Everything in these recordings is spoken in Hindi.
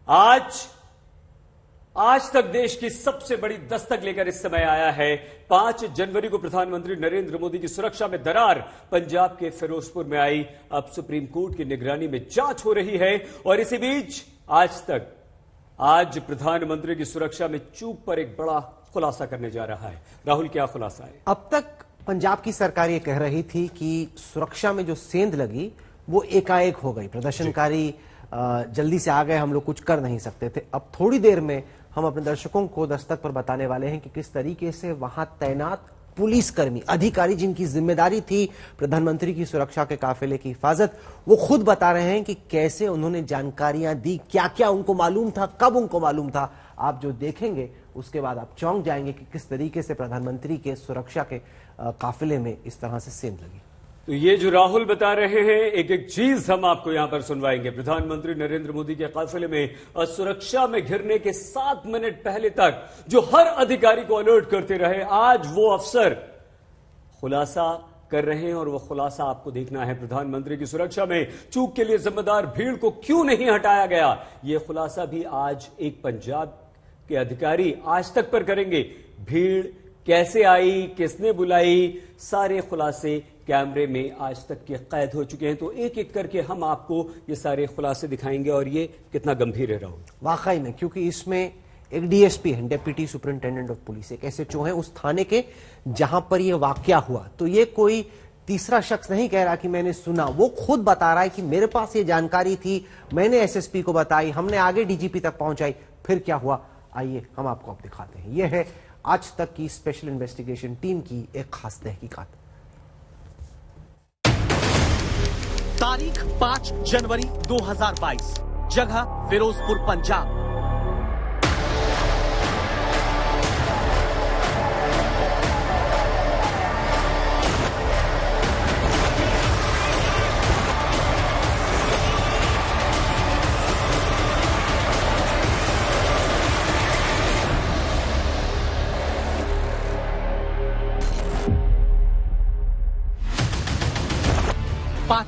आज तक देश की सबसे बड़ी दस्तक लेकर इस समय आया है। 5 जनवरी को प्रधानमंत्री नरेंद्र मोदी की सुरक्षा में दरार पंजाब के फिरोजपुर में आई। अब सुप्रीम कोर्ट की निगरानी में जांच हो रही है और इसी बीच आज प्रधानमंत्री की सुरक्षा में चूक पर एक बड़ा खुलासा करने जा रहा है। राहुल, क्या खुलासा है? अब तक पंजाब की सरकार ये कह रही थी कि सुरक्षा में जो सेंध लगी वो एकाएक हो गई, प्रदर्शनकारी जल्दी से आ गए, हम लोग कुछ कर नहीं सकते थे। अब थोड़ी देर में हम अपने दर्शकों को दस्तक पर बताने वाले हैं कि किस तरीके से वहां तैनात पुलिसकर्मी, अधिकारी जिनकी जिम्मेदारी थी प्रधानमंत्री की सुरक्षा के काफिले की हिफाजत, वो खुद बता रहे हैं कि कैसे उन्होंने जानकारियां दी, क्या क्या उनको मालूम था, कब उनको मालूम था। आप जो देखेंगे उसके बाद आप चौंक जाएंगे कि किस तरीके से प्रधानमंत्री के सुरक्षा के काफिले में इस तरह से सेंध लगी। तो ये जो राहुल बता रहे हैं, एक एक चीज हम आपको यहां पर सुनवाएंगे। प्रधानमंत्री नरेंद्र मोदी के काफिले में सुरक्षा में घिरने के 7 मिनट पहले तक जो हर अधिकारी को अलर्ट करते रहे, आज वो अफसर खुलासा कर रहे हैं और वो खुलासा आपको देखना है। प्रधानमंत्री की सुरक्षा में चूक के लिए जिम्मेदार भीड़ को क्यों नहीं हटाया गया, ये खुलासा भी आज एक पंजाब के अधिकारी आज तक पर करेंगे। भीड़ कैसे आई, किसने बुलाई, सारे खुलासे कैमरे में आज तक के कैद हो चुके हैं। तो एक एक करके हम आपको ये सारे खुलासे दिखाएंगे और ये कितना गंभीर है राहुल। वाकई में, क्योंकि इसमें एक डीएसपी है, डेप्यूटी सुपरिंटेंडेंट ऑफ पुलिस, एक एसएचओ है उस थाने के जहां पर यह वाकया हुआ। तो ये कोई तीसरा शख्स नहीं कह रहा कि मैंने सुना, वो खुद बता रहा है कि मेरे पास ये जानकारी थी, मैंने एसएसपी को बताई, हमने आगे डीजीपी तक पहुंचाई, फिर क्या हुआ आइए हम आपको अब दिखाते हैं। यह है आज तक की स्पेशल इन्वेस्टिगेशन टीम की एक खास तहकीकात। तारीख 5 जनवरी 2022, जगह फिरोजपुर पंजाब।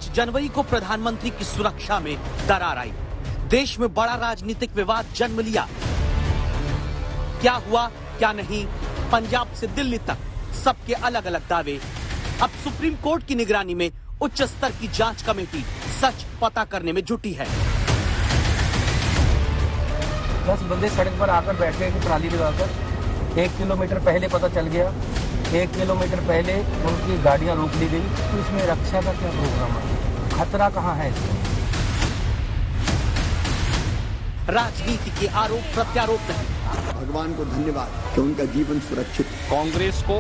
जनवरी को प्रधानमंत्री की सुरक्षा में दरार आई। देश में बड़ा राजनीतिक विवाद जन्म लिया। क्या हुआ क्या नहीं, पंजाब से दिल्ली तक सबके अलग अलग दावे। अब सुप्रीम कोर्ट की निगरानी में उच्च स्तर की जांच कमेटी सच पता करने में जुटी है। 10 बंदे सड़क पर आकर बैठ गए ट्राली लगाकर। 1 किलोमीटर पहले पता चल गया, 1 किलोमीटर पहले उनकी गाड़ियां रोक ली गई। तो इसमें रक्षा का क्या प्रोग्राम है, खतरा कहां है? राजनीति के आरोप प्रत्यारोप नहीं। भगवान को धन्यवाद कि उनका जीवन सुरक्षित। कांग्रेस को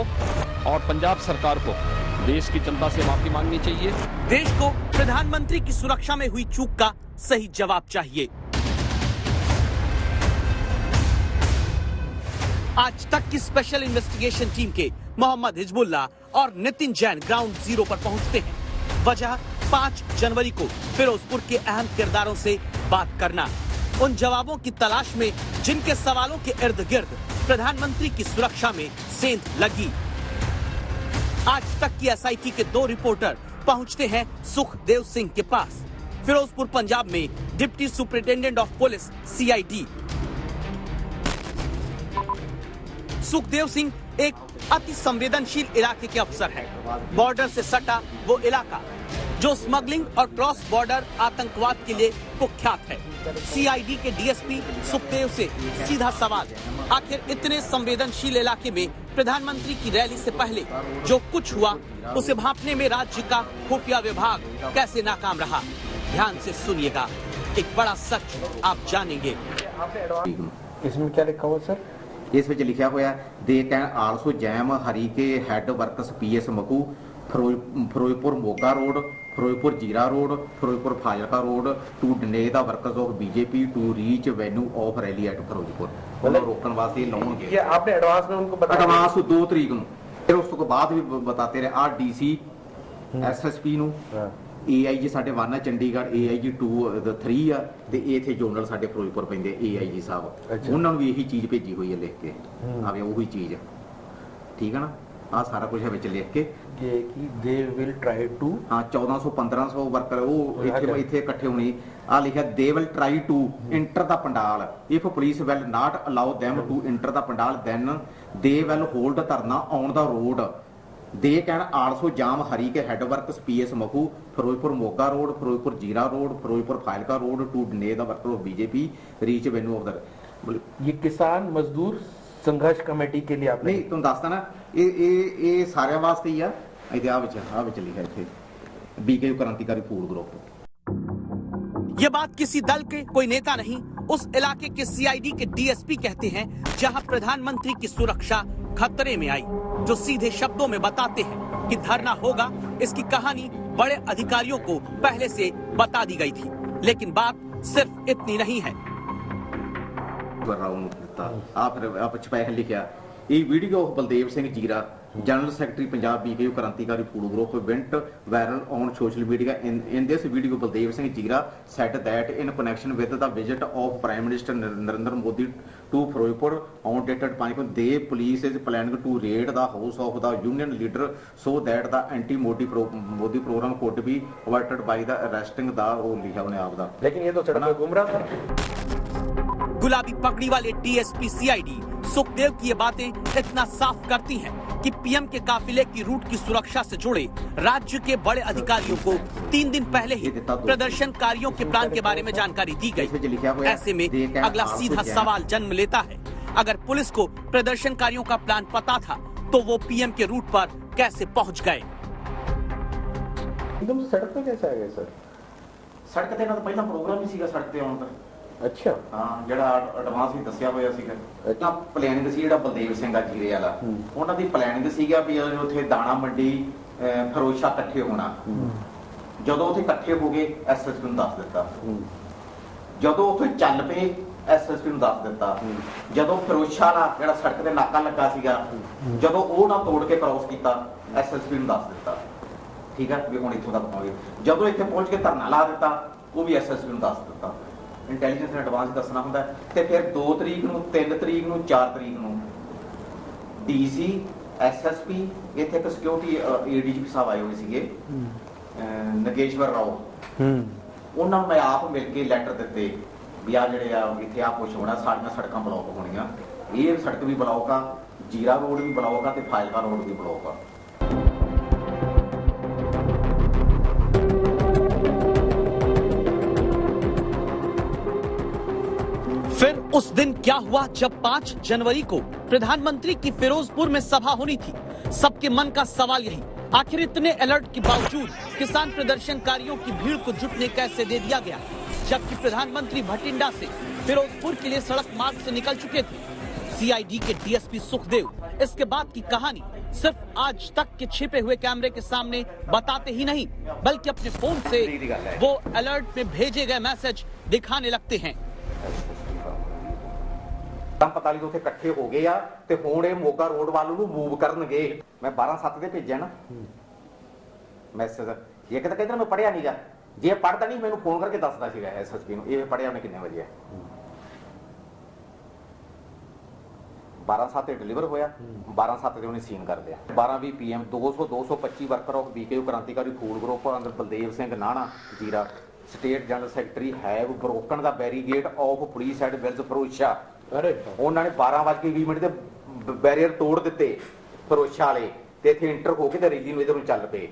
और पंजाब सरकार को देश की जनता से माफी मांगनी चाहिए। देश को प्रधानमंत्री की सुरक्षा में हुई चूक का सही जवाब चाहिए। आज तक की स्पेशल इन्वेस्टिगेशन टीम के मोहम्मद हिजबुल्ला और नितिन जैन ग्राउंड जीरो पर पहुंचते हैं। वजह 5 जनवरी को फिरोजपुर के अहम किरदारों से बात करना, उन जवाबों की तलाश में जिनके सवालों के इर्द गिर्द प्रधानमंत्री की सुरक्षा में सेंध लगी। आज तक की एसआईटी के 2 रिपोर्टर पहुंचते हैं सुखदेव सिंह के पास, फिरोजपुर पंजाब में deputy superintendent of police CID. Sukhdev Singh एक अति संवेदनशील इलाके के अफसर हैं। बॉर्डर से सटा वो इलाका जो स्मगलिंग और क्रॉस बॉर्डर आतंकवाद के लिए कुख्यात है। सीआईडी के डीएसपी सुखदेव से सीधा सवाल, आखिर इतने संवेदनशील इलाके में प्रधानमंत्री की रैली से पहले जो कुछ हुआ उसे भांपने में राज्य का खुफिया विभाग कैसे नाकाम रहा? ध्यान से सुनिएगा, एक बड़ा सच आप जानेंगे। इसमें क्या लिखा हुआ सर? इस विच लिखा हुआ they can also jam Harike head works PS Makhu, Ferozepur Moga road, Ferozepur Zira road, Ferozepur Fazilka road to deny the workers of BJP to reach venue of rally at Ferozepur. मतलब रोकने वास्ते लाउणगे। ये आपने एडवांस में उनको बताया? एडवांस 2 तरीक ਨੂੰ, फिर उसको बाद भी बताते रहे। आ डीसी एसएसपी ਨੂੰ, एआईजी साडे 1 है चंडीगढ़, एआईजी 2 3 ਆ ਤੇ ਇਥੇ ਜਨਰਲ ਸਾਡੇ ਫਿਰੋਜ਼ਪੁਰ ਪੈਂਦੇ एआईजी ਸਾਹਿਬ, ਉਹਨਾਂ ਨੂੰ ਵੀ ਇਹੀ ਚੀਜ਼ ਭੇਜੀ ਹੋਈ ਹੈ ਲਿਖ ਕੇ। ਆਵੇ ਉਹੀ ਚੀਜ਼, ਠੀਕ ਹੈ ਨਾ। ਆ ਸਾਰਾ ਕੁਝ ਹੈ ਵਿੱਚ ਲਿਖ ਕੇ ये कि दे विल ट्राई टू ਹਾਂ 1400-1500 ਵਰਕਰ ਉਹ ਇੱਥੇ ਇਕੱਠੇ ਹੋਣੀ ਆ ਲਿਖਿਆ they will try to enter the pandal if police will not allow them to enter the pandal then they will hold dharna on the road they can also jam Harike head works PS Makhu Ferozepur Moga road Ferozepur Zira road Ferozepur Fazilka road to deny the worker of BJP reach venue of the ये किसान मजदूर संघर्ष कमेटी के लिए आपने ਨਹੀਂ ਤੁਹਾਨੂੰ ਦੱਸਦਾ ਨਾ ਇਹ ਸਾਰਿਆਂ ਵਾਸਤੇ ਹੀ ਆ ਇਹਦੇ ਆ ਵਿੱਚ ਲਿਖਿਆ ਇੱਥੇ ਬੀਕੇ ਕ੍ਰਾਂਤੀਕਾਰੀ ਫੂਡ ਗਰੁੱਪ ये बात किसी दल के कोई नेता नहीं, उस इलाके के सीआईडी के डीएसपी कहते हैं जहां प्रधानमंत्री की सुरक्षा खतरे में आई, जो सीधे शब्दों में बताते हैं कि धरना होगा। इसकी कहानी बड़े अधिकारियों को पहले से बता दी गई थी, लेकिन बात सिर्फ इतनी नहीं है। ਫਿਰ ਲਿਖਿਆ ਇਹ ਵੀਡੀਓ ਬਲਦੇਵ ਸਿੰਘ ਜੀਰਾ general secretary Punjab BKU Krantikari food group went viral on social media. In this video, Baldev Singh Jira said that in connection with the visit of Prime Minister Narendra Modi to Firozpur on dated 5, the police is planning to raid the house of the union leader so that the anti-Modi Modi program could be averted by the arresting the वो लिखा उन्हें आप दा लेकिन ये तो सड़क पे घूम रहा था। गुलाबी पगड़ी वाले डीएसपी सीआईडी सुखदेव की ये बातें इतना साफ करती हैं कि पीएम के काफिले की रूट की सुरक्षा से जुड़े राज्य के बड़े अधिकारियों को 3 दिन पहले ही प्रदर्शनकारियों के प्लान के बारे में जानकारी दी गई। ऐसे में अगला सीधा सवाल जन्म लेता है, अगर पुलिस को प्रदर्शनकारियों का प्लान पता था तो वो पीएम के रूट पर कैसे पहुंच गए? एकदम से सड़क पे कैसे आ गए सर? ਸੜਕ ਤੇ ਇਹਨਾਂ ਦਾ ਪਹਿਲਾਂ ਪ੍ਰੋਗਰਾਮ ਹੀ ਸੀਗਾ ਸੜਕ ਤੇ ਆਉਣ ਦਾ अच्छा ਹਾਂ ਜਿਹੜਾ ਐਡਵਾਂਸ ਵੀ ਦੱਸਿਆ ਹੋਇਆ ਸੀਗਾ ਤਾਂ ਪਲੈਨਿੰਗ ਸੀ ਜਿਹੜਾ ਬਲਦੇਵ ਸਿੰਘ ਆ ਜੀਰੇ ਵਾਲਾ ਉਹਨਾਂ ਦੀ ਪਲੈਨਿੰਗ ਸੀਗਾ ਵੀ ਉੱਥੇ ਦਾਣਾ ਮੰਡੀ ਫਰੋਸ਼ਾ ਇਕੱਠੇ ਹੋਣਾ ਜਦੋਂ ਉੱਥੇ ਇਕੱਠੇ ਹੋ ਗਏ ਐਸਐਸਪੀ ਨੂੰ ਦੱਸ ਦਿੱਤਾ ਜਦੋਂ ਉੱਥੇ ਚੱਲ ਪਏ ਐਸਐਸਪੀ ਨੂੰ ਦੱਸ ਦਿੱਤਾ ਜਦੋਂ ਫਰੋਸ਼ਾ ਦਾ ਜਿਹੜਾ ਸੜਕ ਤੇ ਨਾਕਾ ਲੱਗਾ ਸੀਗਾ ਜਦੋਂ ਉਹ ਨਾ ਤੋੜ ਕੇ ਕ੍ਰਾਸ ਕੀਤਾ ਐਸਐਸਪੀ ਨੂੰ ਦੱਸ ਦਿੱਤਾ ਠੀਕ ਹੈ ਵੀ ਹੁਣ ਇੱਥੋਂ ਤੱਕ ਪਹੁੰਚ ਗਏ ਜਦੋਂ ਇੱਥੇ ਪਹੁੰਚ ਕੇ ਧਰਨਾ ਲਾ ਦਿੱਤਾ ਉਹ ਵੀ ਐਸਐਸਪੀ ਨੂੰ ਦੱਸ ਦਿੱਤਾ ਇੰਟੈਲੀਜੈਂਸ ਨੇ ਐਡਵਾਂਸ ਦੱਸਣਾ ਹੁੰਦਾ ਤੇ ਫਿਰ 2 ਤਰੀਕ ਨੂੰ 3 ਤਰੀਕ ਨੂੰ 4 ਤਰੀਕ ਨੂੰ ਡੀਸੀ ਐਸਐਸਪੀ ਇੱਥੇ ਇੱਕ ਸਿਕਿਉਰਿਟੀ ਏਡੀਜੀਪੀ ਸਾਹਿਬ ਆਏ ਹੋਏ ਸੀਗੇ ਨਗੇਸ਼ਵਰ ਰਾਓ ਉਹਨਾਂ ਨੂੰ ਮੈਂ ਆਪ ਮਿਲ ਕੇ ਲੈਟਰ ਦਿੱਤੇ ਵੀ ਆ ਜਿਹੜੇ ਆ ਇੱਥੇ ਆ ਕੁਛ ਹੋਣਾ ਸਾਡੀਆਂ ਸੜਕਾਂ ਬਲੌਕ ਹੋਣੀਆਂ ਇਹ ਸੜਕ ਵੀ ਬਲੌਕ ਆ ਜੀਰਾ ਰੋਡ ਵੀ ਬਲੌਕ ਆ ਤੇ ਫਾਜ਼ਿਲਕਾ ਰੋਡ ਵੀ ਬਲੌਕ ਆ फिर उस दिन क्या हुआ जब 5 जनवरी को प्रधानमंत्री की फिरोजपुर में सभा होनी थी। सबके मन का सवाल यही, आखिर इतने अलर्ट के बावजूद किसान प्रदर्शनकारियों की भीड़ को जुटने कैसे दे दिया गया, जबकि प्रधानमंत्री भटिंडा से फिरोजपुर के लिए सड़क मार्ग से निकल चुके थे। सीआईडी के डीएसपी सुखदेव इसके बाद की कहानी सिर्फ आज तक के छिपे हुए कैमरे के सामने बताते ही नहीं, बल्कि अपने फोन से वो अलर्ट में भेजे गए मैसेज दिखाने लगते हैं। ਪਤਾ ਲਈ ਉੱਥੇ ਇਕੱਠੇ ਹੋ ਗਏ ਆ ਤੇ ਹੁਣ ਇਹ ਮੋਗਾ ਰੋਡ ਵੱਲ ਨੂੰ ਮੂਵ ਕਰਨਗੇ ਮੈਂ 12/7 ਦੇ ਭੇਜਿਆ ਨਾ ਮੈਸੇਜ ਇਹ ਕਹਿੰਦਾ ਕਹਿੰਦਾ ਮੈਂ ਪੜਿਆ ਨਹੀਂਗਾ ਜੇ ਪੜਦਾ ਨਹੀਂ ਮੈਨੂੰ ਫੋਨ ਕਰਕੇ ਦੱਸਦਾ ਸੀਗਾ ਐਸਐਸਪੀ ਨੂੰ ਇਹ ਪੜਿਆ ਉਹਨੇ ਕਿੰਨੇ ਵਜੇ 12/7 ਤੇ ਡਿਲੀਵਰ ਹੋਇਆ 12/7 ਤੇ ਉਹਨੇ ਸੀਨ ਕਰ ਲਿਆ 12:20 PM 225 worker of BKU Krantikari food group ਅੰਦਰ Baldev Singh Nana Zira state general secretary have broken the barricade of police ਹੈਡ ਵਿਲਸ ਫਰੋਸ਼ਾ ਉਹਨਾਂ ਨੇ 12:20 ਦੇ ਬੈਰੀਅਰ ਤੋੜ ਦਿੱਤੇ ਫਰੋਸ਼ਾ ਵਾਲੇ ਤੇ ਇੱਥੇ ਇੰਟਰ ਹੋ ਕੇ ਤੇ ਰੈਲੀ ਨੂੰ ਇਧਰ ਨੂੰ ਚੱਲ ਪਏ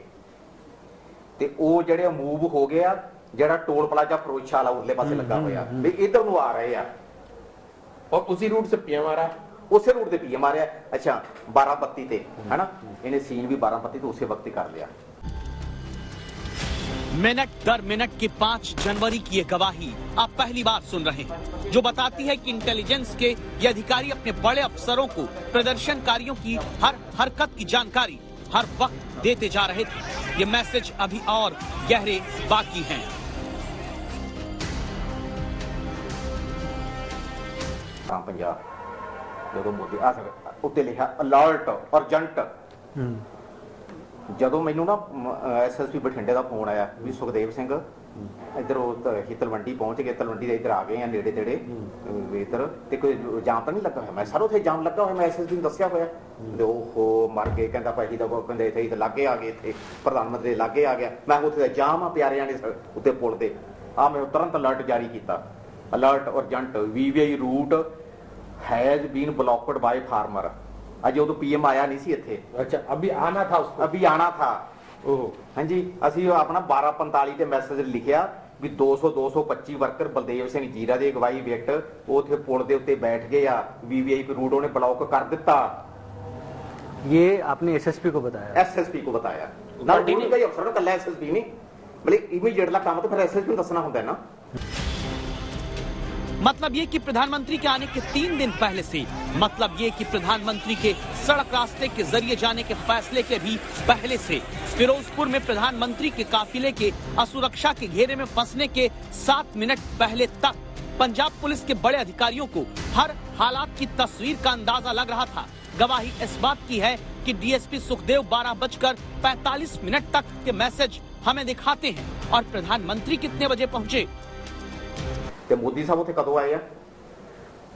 ਤੇ ਉਹ ਜਿਹੜੇ ਮੂਵ ਹੋ ਗਿਆ ਜਿਹੜਾ ਟੋਲ ਪਲਾਜ਼ਾ ਫਰੋਸ਼ਾ ਵਾਲਾ ਉਰਲੇ ਪਾਸੇ ਲੱਗਾ ਹੋਇਆ ਵੀ ਇਧਰ ਨੂੰ ਆ ਰਹੇ ਆ और उसी रूट से पीएम आ रहा है। ਉਸੇ ਰੂਟ ਤੇ ਪੀਐਮ ਆ ਰਿਹਾ ਅੱਛਾ 12:32 ਤੇ ਹੈਨਾ ਇਹਨੇ ਸੀਨ ਵੀ 12:32 ਤੇ ਉਸੇ ਵਕਤ ਹੀ ਕਰ ਲਿਆ मिनट दर मिनट की 5 जनवरी की ये गवाही आप पहली बार सुन रहे हैं, जो बताती है कि इंटेलिजेंस के ये अधिकारी अपने बड़े अफसरों को प्रदर्शनकारियों की हर हरकत की जानकारी हर वक्त देते जा रहे थे। ये मैसेज अभी और गहरे बाकी हैं। पंजाब ਜਦੋਂ ਮੋਦੀ ਆ ਉੱਤੇ ਲਿਖਿਆ ਅਲਰਟ ਅਰਜੈਂਟ ਜਦੋਂ ਮੈਨੂੰ ਨਾ ਐਸਐਸਪੀ ਬਠਿੰਡੇ ਦਾ ਫੋਨ ਆਇਆ ਵੀ ਸੁਖਦੇਵ ਸਿੰਘ इधर ही तलवंडी पहुंच गए, तलवंडी इधर आ गए हैं नेड़े तेड़े इधर ते कोई जाम तो नहीं लगा है। मैं सर उसे जाम लगा हुआ, मैं SSP ਨੂੰ ਦੱਸਿਆ ਹੋਇਆ ओहो मर गए, कहता भाई ਦਾ ਕਹਿੰਦੇ ਇੱਥੇ ਤਾਂ ਲਾਗੇ ਆ ਗਏ, ਇੱਥੇ ਪ੍ਰਧਾਨ ਮੰਤਰੀ ਲਾਗੇ ਆ ਗਿਆ। ਮੈਂ ਉੱਥੇ ਜਾਮ ਆ ਪਿਆਰਿਆਂ ਨੇ ਉੱਤੇ ਪੁਲ ਤੇ ਆ, ਮੈਂ ਤੁਰੰਤ ਅਲਰਟ ਜਾਰੀ ਕੀਤਾ, alert urgent VVI route has been blocked by farmer. अजे उदो PM आया नहीं सी इत्थे। अच्छा, अभी आना था उसको? अभी आना था। ओह हाँ जी, असी अपना 12:45 ते मैसेज लिखिया भी 225 वर्कर बलदेव सिंह जीरा की अगवाई विट उथे पुल के उत्ते बैठ गए आ, VVI रूट उन्हें ब्लॉक कर दिता। ये आपने SSP को बताया? SSP को बताया ना, कई अफसर कला SSP नहीं, मतलब इमीडिएट काम तो फिर SSP को दसना होता है ना। मतलब ये कि प्रधानमंत्री के आने के 3 दिन पहले से, मतलब ये कि प्रधानमंत्री के सड़क रास्ते के जरिए जाने के फैसले के भी पहले से फिरोजपुर में प्रधानमंत्री के काफिले के असुरक्षा के घेरे में फंसने के 7 मिनट पहले तक पंजाब पुलिस के बड़े अधिकारियों को हर हालात की तस्वीर का अंदाजा लग रहा था। गवाही इस बात की है कि DSP सुखदेव 12:45 तक के मैसेज हमें दिखाते हैं और प्रधानमंत्री कितने बजे पहुंचे। ਤੇ ਮੋਦੀ ਸਾਹਿਬ ਉੱਥੇ ਕਦੋਂ ਆਏ ਆ?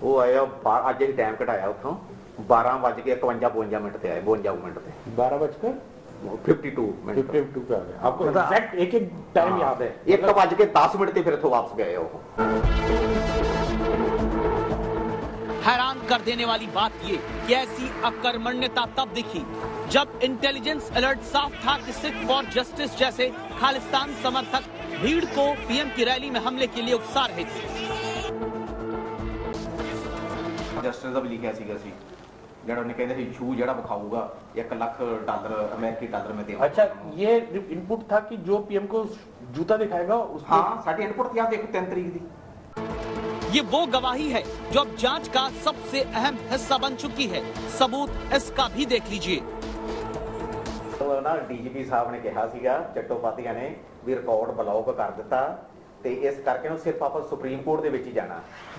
ਉਹ ਆਏ ਆ ਅੱਜ ਹੀ ਟਾਈਮ ਘਟਾਇਆ ਉੱਥੋਂ 12:51 ਤੇ ਆਏ, 52 ਮਿੰਟ ਤੇ 12:52 ਮਿੰਟ 52 पे आ गए। आपको एग्जैक्ट एक टाइम याद है? 1:10 ਤੇ ਫਿਰ ਇੱਥੋਂ वापस गए ਉਹ। हैरान कर देने वाली बात ये कि ऐसी अकर्मण्यता तब दिखी जब इंटेलिजेंस अलर्ट साफ था कि सिख फॉर जस्टिस जैसे खालिस्तान समर्थक भीड़ को PM की रैली में हमले के लिए उकसा रहे थे। जस्टिस ਦਾ ਵੀ ਲਿਖਿਆ ਸੀਗਾ ਸੀ, ਜਿਹੜਾ ਉਹਨੇ ਕਹਿੰਦੇ ਸੀ ਛੂ ਜਿਹੜਾ ਵਿਖਾਊਗਾ $1 ਲੱਖ अमेरिकी डॉलर में देगा। अच्छा, ये इनपुट था कि जो PM को जूता दिखाएगा उसको? हाँ, साडी इनपुट थी, आप देखो 3 तारीख दी। ये वो गवाही है जो अब जांच का सबसे अहम हिस्सा बन चुकी है। सबूत इसका भी देख लीजिए। तो ना DGP साहब ने कहा सीगा चट्टोपाध्याय ने भी रिकॉर्ड ब्लॉक कर दिता ते इस करके ना सिर्फ आप सुप्रीम कोर्ट दे विच ही जाना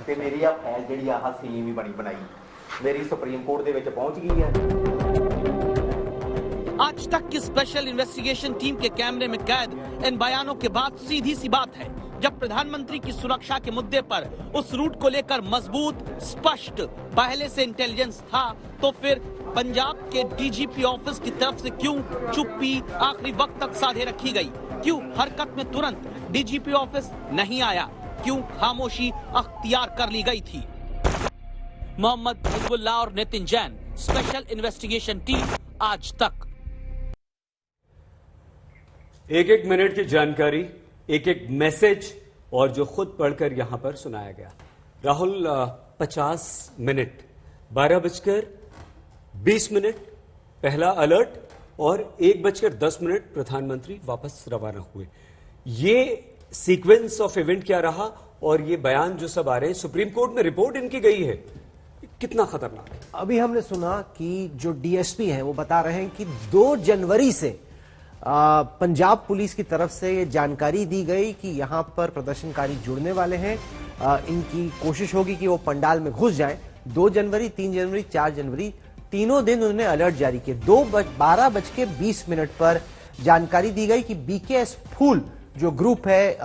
ते मेरी आ फाइल जिहड़ी आह सीम ही बनी बनाई मेरी सुप्रीम कोर्ट दे विच पहुंच गई है। आज तक की स्पेशल इन्वेस्टिगेशन टीम के कैमरे में कैद इन बयानों के बाद सीधी सी बात है, जब प्रधानमंत्री की सुरक्षा के मुद्दे पर उस रूट को लेकर मजबूत स्पष्ट पहले से इंटेलिजेंस था, तो फिर पंजाब के DGP ऑफिस की तरफ से क्यों चुप्पी आखिरी वक्त तक साधे रखी गई? क्यों हरकत में तुरंत DGP ऑफिस नहीं आया? क्यों खामोशी अख्तियार कर ली गई थी? मोहम्मद हिजबुल्लाह और Nitin Jain, special investigation team, आज तक। एक एक मिनट की जानकारी, एक एक मैसेज और जो खुद पढ़कर यहां पर सुनाया गया। राहुल, 50 मिनट 12:20 पहला अलर्ट और 1:10 प्रधानमंत्री वापस रवाना हुए। ये सीक्वेंस ऑफ इवेंट क्या रहा और ये बयान जो सब आ रहे हैं, सुप्रीम कोर्ट में रिपोर्ट इनकी गई है, कितना खतरनाक है? अभी हमने सुना कि जो DSP हैं वो बता रहे हैं कि 2 जनवरी से पंजाब पुलिस की तरफ से ये जानकारी दी गई कि यहां पर प्रदर्शनकारी जुड़ने वाले हैं। इनकी कोशिश होगी कि वो पंडाल में घुस जाएं। 2 जनवरी, 3 जनवरी, 4 जनवरी तीनों दिन उन्होंने अलर्ट जारी किए। 12:20 पर जानकारी दी गई कि BKS फूल जो ग्रुप है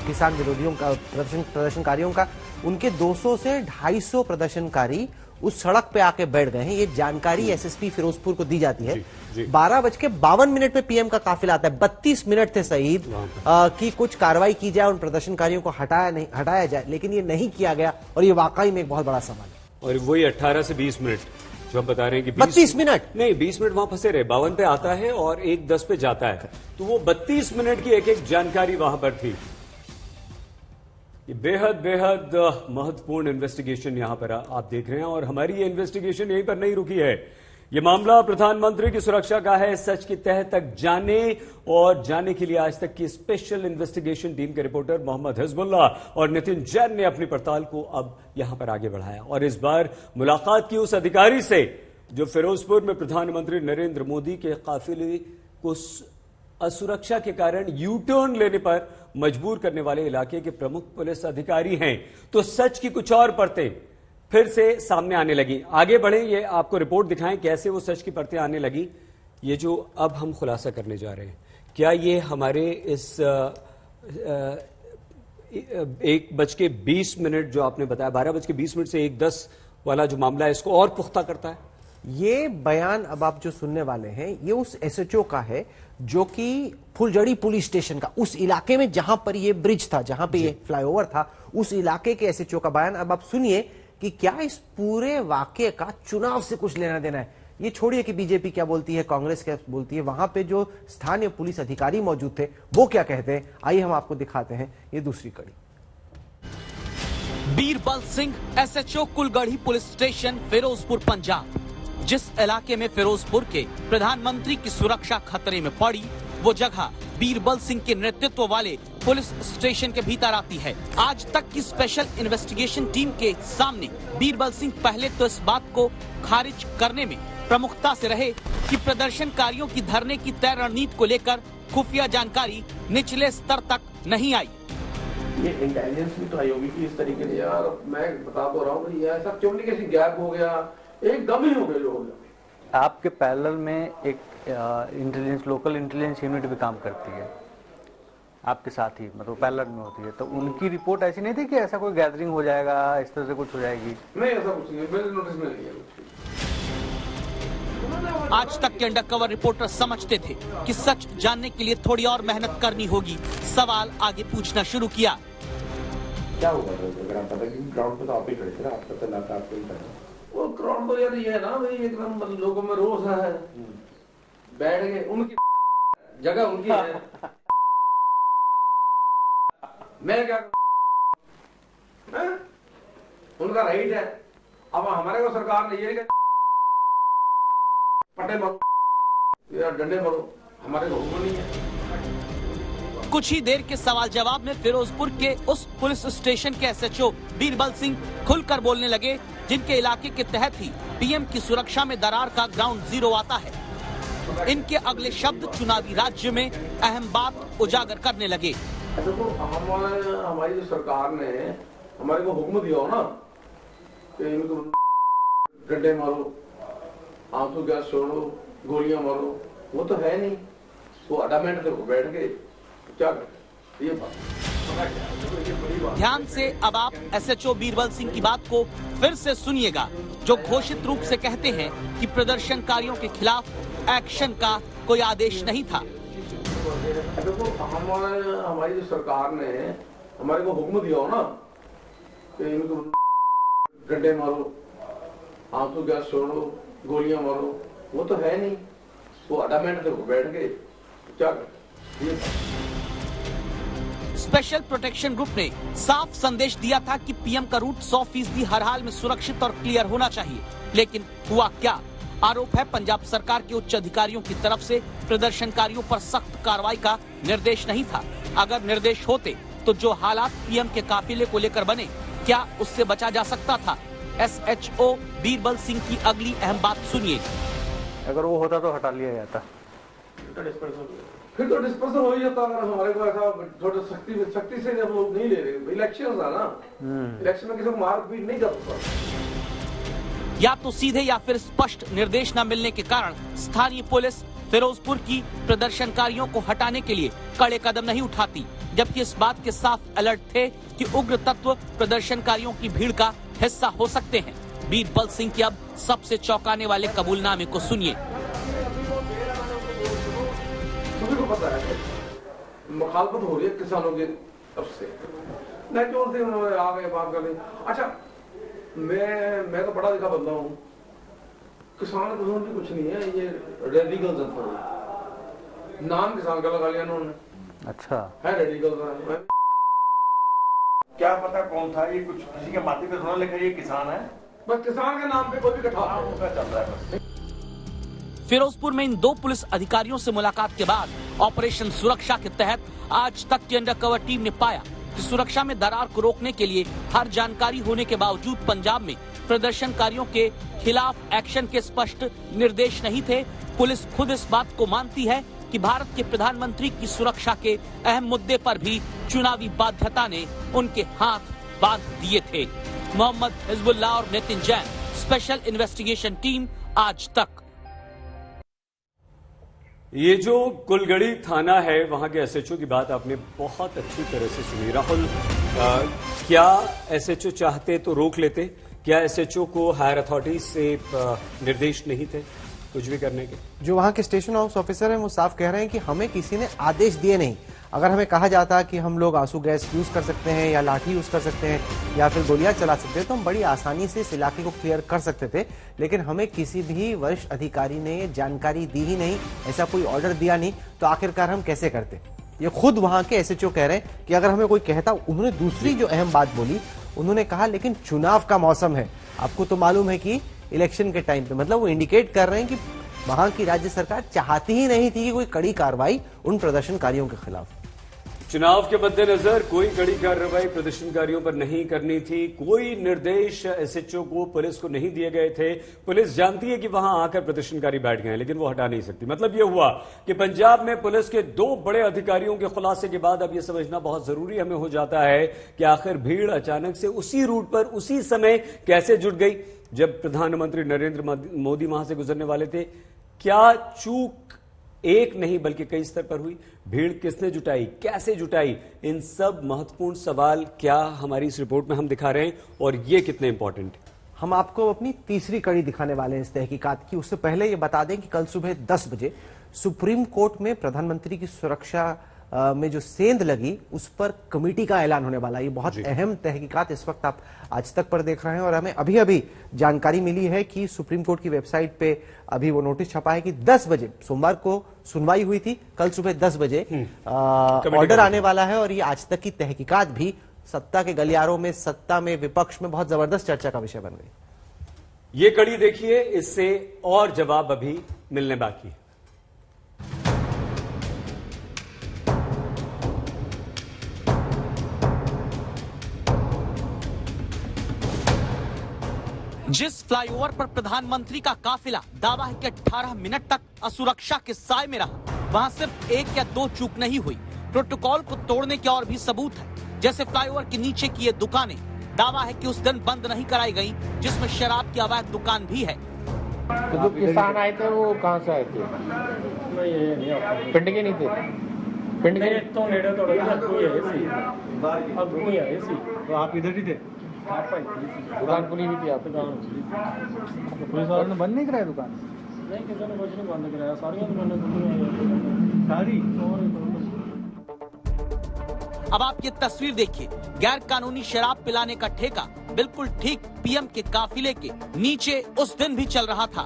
किसान विरोधियों का, प्रदर्शनकारियों का, उनके 200 से 250 प्रदर्शनकारी उस सड़क पे आके बैठ गए हैं। ये जानकारी SSP फिरोजपुर को दी जाती है। 12:52 पे PM का काफिला आता है। 32 मिनट थे शहीद कि कुछ कार्रवाई की जाए, उन प्रदर्शनकारियों को हटाया जाए, लेकिन ये नहीं किया गया और ये वाकई में एक बहुत बड़ा सवाल है। और वही 18 से 20 मिनट जो हम बता रहे हैं कि 32 मिनट नहीं, 20 मिनट वहां फंसे रहे। 52 पे आता है और 1:10 पे जाता है, तो वो 32 मिनट की एक एक जानकारी वहां पर थी। ये बेहद बेहद महत्वपूर्ण इन्वेस्टिगेशन यहां पर आप देख रहे हैं और हमारी ये इन्वेस्टिगेशन यहीं पर नहीं रुकी है। ये मामला प्रधानमंत्री की सुरक्षा का है। सच की तह तक जाने और जाने के लिए आज तक की स्पेशल इन्वेस्टिगेशन टीम के रिपोर्टर मोहम्मद हिजबुल्लाह और नितिन जैन ने अपनी पड़ताल को अब यहां पर आगे बढ़ाया और इस बार मुलाकात की उस अधिकारी से जो फिरोजपुर में प्रधानमंत्री नरेंद्र मोदी के काफिले को असुरक्षा के कारण यू टर्न लेने पर मजबूर करने वाले इलाके के प्रमुख पुलिस अधिकारी हैं। तो सच की कुछ और परतें फिर से सामने आने लगी। आगे बढ़े, ये आपको रिपोर्ट दिखाएं कैसे वो सच की परतें आने लगी। ये जो अब हम खुलासा करने जा रहे हैं, क्या ये हमारे इस 1:20 जो आपने बताया, 12:20 से 1:10 वाला जो मामला है, इसको और पुख्ता करता है। ये बयान अब आप जो सुनने वाले हैं ये उस एसएचओ का है जो कि फुलझड़ी पुलिस स्टेशन का, उस इलाके में जहां पर ये ब्रिज था, जहां पे ये फ्लाईओवर था, उस इलाके के एसएचओ का बयान। अब आप सुनिए कि क्या इस पूरे वाकये का चुनाव से कुछ लेना देना है। ये छोड़िए कि बीजेपी क्या बोलती है, कांग्रेस क्या बोलती है, वहां पे जो स्थानीय पुलिस अधिकारी मौजूद थे वो क्या कहते हैं, आइए हम आपको दिखाते हैं ये दूसरी कड़ी। Birbal Singh, SHO Kulgarhi police station, Firozpur, Punjab. जिस इलाके में फिरोजपुर के प्रधानमंत्री की सुरक्षा खतरे में पड़ी, वो जगह बीरबल सिंह के नेतृत्व वाले पुलिस स्टेशन के भीतर आती है। आज तक की स्पेशल इन्वेस्टिगेशन टीम के सामने बीरबल सिंह पहले तो इस बात को खारिज करने में प्रमुखता से रहे कि प्रदर्शनकारियों की धरने की तय रणनीति को लेकर खुफिया जानकारी निचले स्तर तक नहीं आई। ये इंटेलिजेंस भी तो आई होगी कि इस तरीके से, यार मैं बता तो रहा हूँ, ये ऐसा कम्युनिकेशन गैप हो गया, एकदम ही हो गए लोग। आपके पैरेलल में एक इंटेलिजेंस, लोकल इंटेलिजेंस यूनिट भी काम करती है आपके साथ ही, मतलब पैरेलल में होती है, तो उनकी रिपोर्ट ऐसी नहीं थी कि ऐसा कोई गैदरिंग हो जाएगा, इस तरह से कुछ हो जाएगी? नहीं, ऐसा कुछ नहीं, मेरे नोटिस में नहीं है कुछ। आज तक के अंडरकवर रिपोर्टर समझते थे कि सच जानने के लिए थोड़ी और मेहनत करनी होगी। सवाल आगे पूछना शुरू किया। क्या होगा अगर आप पता कि ग्राउंड पे तो आप ही खड़े थे ना, आपका तो लाता आपको ही था। वो ग्राउंड तो यार ये है ना भाई, एकदम लोगों में रोष है, बैठ गए, उनकी जगह उनकी है, मैं क्या, उनका राइट है। अब हमारे को सरकार ने ये पट्टे मारो या डंडे मारो, हमारे को हुक्म नहीं है। कुछ ही देर के सवाल जवाब में फिरोजपुर के उस पुलिस स्टेशन के एसएचओ बीरबल सिंह खुलकर बोलने लगे, जिनके इलाके के तहत ही पीएम की सुरक्षा में दरार का ग्राउंड जीरो आता है। इनके अगले शब्द चुनावी राज्य में अहम बात उजागर करने लगे। देखो, हमारी जो सरकार ने हमारे को हुक्म दिया हो ना कि इनको डंडे मारो, आंसू गैस छोड़ो, गोलियां मारो, वो तो है नहीं। वो आधा मिनट तक बैठ गए, क्या कर, ये बात ध्यान से अब आप एसएचओ बीरबल सिंह की बात को फिर से सुनिएगा, जो घोषित रूप से कहते हैं कि प्रदर्शनकारियों के खिलाफ एक्शन का कोई आदेश नहीं था। देखो, हमारी जो सरकार ने हमारे को हुक्म दिया हो ना कि इनको डंडे मारो, आंसू गैस छोड़ो, गोलियां मारो, वो तो है नहीं। वो आधा मिनट तक बैठ गए, क्या कर, ये स्पेशल प्रोटेक्शन ग्रुप ने साफ संदेश दिया था कि पीएम का रूट 100% हर हाल में सुरक्षित और क्लियर होना चाहिए, लेकिन हुआ क्या? आरोप है पंजाब सरकार के उच्च अधिकारियों की तरफ से प्रदर्शनकारियों पर सख्त कार्रवाई का निर्देश नहीं था। अगर निर्देश होते तो जो हालात पीएम के काफिले को लेकर बने, क्या उससे बचा जा सकता था? एसएचओ बीरबल सिंह की अगली अहम बात सुनिए। अगर वो होता तो हटा लिया जाता, फिर तो डिस्पर्सल हो ही जाता। हमारे को ऐसा थोड़ा सख्ती से जब लोग नहीं ले रहे, इलेक्शन था ना, इलेक्शन में किसी को मारपीट नहीं कर सकता। या तो सीधे या फिर स्पष्ट निर्देश न मिलने के कारण स्थानीय पुलिस फिरोजपुर की प्रदर्शनकारियों को हटाने के लिए कड़े कदम नहीं उठाती, जबकि इस बात के साफ अलर्ट थे कि उग्र तत्व प्रदर्शनकारियों की भीड़ का हिस्सा हो सकते हैं। बीरबल सिंह के अब सबसे चौंकाने वाले कबूलनामे को सुनिए। सभी को पता है मुखालफत हो रही है किसानों के तरफ से, नेचुरल से उन्होंने आ गए बात कर ली। अच्छा, मैं तो पढ़ा लिखा बंदा हूँ, किसान भी कुछ नहीं है, ये रेडिकल जनता है, नाम किसान का लगा लिया उन्होंने। अच्छा है रेडिकल का, क्या पता कौन था ये, कुछ किसी के माथे पे थोड़ा लिखा ये किसान है, बस किसान के नाम पे कोई भी कथा चल रहा है बस। फिरोजपुर में इन दो पुलिस अधिकारियों से मुलाकात के बाद ऑपरेशन सुरक्षा के तहत आज तक की अंडरकवर टीम ने पाया कि सुरक्षा में दरार को रोकने के लिए हर जानकारी होने के बावजूद पंजाब में प्रदर्शनकारियों के खिलाफ एक्शन के स्पष्ट निर्देश नहीं थे। पुलिस खुद इस बात को मानती है कि भारत के प्रधानमंत्री की सुरक्षा के अहम मुद्दे पर भी चुनावी बाध्यता ने उनके हाथ बांध दिए थे। मोहम्मद हिजबुल्लाह और Nitin Jain, special investigation team, आज तक। ये जो कुलगढ़ी थाना है वहां के एसएचओ की बात आपने बहुत अच्छी तरह से सुनी। राहुल, क्या एसएचओ चाहते तो रोक लेते? क्या एसएचओ को हायर अथॉरिटी से निर्देश नहीं थे कुछ भी करने के? जो वहां के स्टेशन हाउस ऑफिसर हैं वो साफ कह रहे हैं कि हमें किसी ने आदेश दिए नहीं। अगर हमें कहा जाता कि हम लोग आंसू गैस यूज कर सकते हैं या लाठी यूज कर सकते हैं या फिर गोलियां चला सकते हैं तो हम बड़ी आसानी से इस इलाके को क्लियर कर सकते थे, लेकिन हमें किसी भी वरिष्ठ अधिकारी ने जानकारी दी ही नहीं, ऐसा कोई ऑर्डर दिया नहीं, तो आखिरकार हम कैसे करते? ये खुद वहां के एसएचओ कह रहे हैं कि अगर हमें कोई कहता। उन्होंने दूसरी जो अहम बात बोली, उन्होंने कहा लेकिन चुनाव का मौसम है, आपको तो मालूम है कि इलेक्शन के टाइम पे, मतलब वो इंडिकेट कर रहे हैं कि वहां की राज्य सरकार चाहती ही नहीं थी कि कोई कड़ी कार्रवाई उन प्रदर्शनकारियों के खिलाफ। चुनाव के मद्देनजर कोई कड़ी कार्रवाई प्रदर्शनकारियों पर नहीं करनी थी, कोई निर्देश एसएचओ को, पुलिस को नहीं दिए गए थे। पुलिस जानती है कि वहां आकर प्रदर्शनकारी बैठ गए हैं, लेकिन वो हटा नहीं सकती। मतलब यह हुआ कि पंजाब में पुलिस के 2 बड़े अधिकारियों के खुलासे के बाद अब यह समझना बहुत जरूरी हमें हो जाता है कि आखिर भीड़ अचानक से उसी रूट पर उसी समय कैसे जुट गई जब प्रधानमंत्री नरेंद्र मोदी वहां से गुजरने वाले थे। क्या चूक एक नहीं बल्कि कई स्तर पर हुई? भीड़ किसने जुटाई, कैसे जुटाई? इन सब महत्वपूर्ण सवाल क्या हमारी इस रिपोर्ट में हम दिखा रहे हैं और ये कितने इंपॉर्टेंट? हम आपको अपनी तीसरी कड़ी दिखाने वाले हैं इस तहकीकात की। उससे पहले ये बता दें कि कल सुबह 10 बजे सुप्रीम कोर्ट में प्रधानमंत्री की सुरक्षा में जो सेंध लगी उस पर कमेटी का ऐलान होने वाला है। ये बहुत अहम तहकीकात इस वक्त आप आज तक पर देख रहे हैं और हमें अभी अभी जानकारी मिली है कि सुप्रीम कोर्ट की वेबसाइट पे अभी वो नोटिस छपा है कि 10 बजे सोमवार को सुनवाई हुई थी, कल सुबह 10 बजे ऑर्डर आने वाला है। और ये आज तक की तहकीकात भी सत्ता के गलियारों में, सत्ता में, विपक्ष में बहुत जबरदस्त चर्चा का विषय बन गई। ये कड़ी देखिए, इससे और जवाब अभी मिलने बाकी है। जिस फ्लाईओवर पर प्रधानमंत्री का काफिला दावा है कि 18 मिनट तक असुरक्षा के साए में रहा, वहां सिर्फ 1 या 2 चूक नहीं हुई। प्रोटोकॉल को तोड़ने के और भी सबूत है। जैसे फ्लाईओवर के नीचे की ये दुकानें, दावा है कि उस दिन बंद नहीं कराई गई, जिसमें शराब की अवैध दुकान भी है। तो जो किसान आए थे वो कहाँ से आए थे? पिंड के नहीं थे? पिंड के तो नेड़े तो आप इधर ही थे? दुकान खुली हुई थी आप? पुलिस वालों ने बंद नहीं कराया दुकान? नहीं, किसी ने कुछ नहीं बंद कराया, सारी अब आप ये तस्वीर देखिए, गैर कानूनी शराब पिलाने का ठेका बिल्कुल ठीक पीएम के काफिले के नीचे उस दिन भी चल रहा था।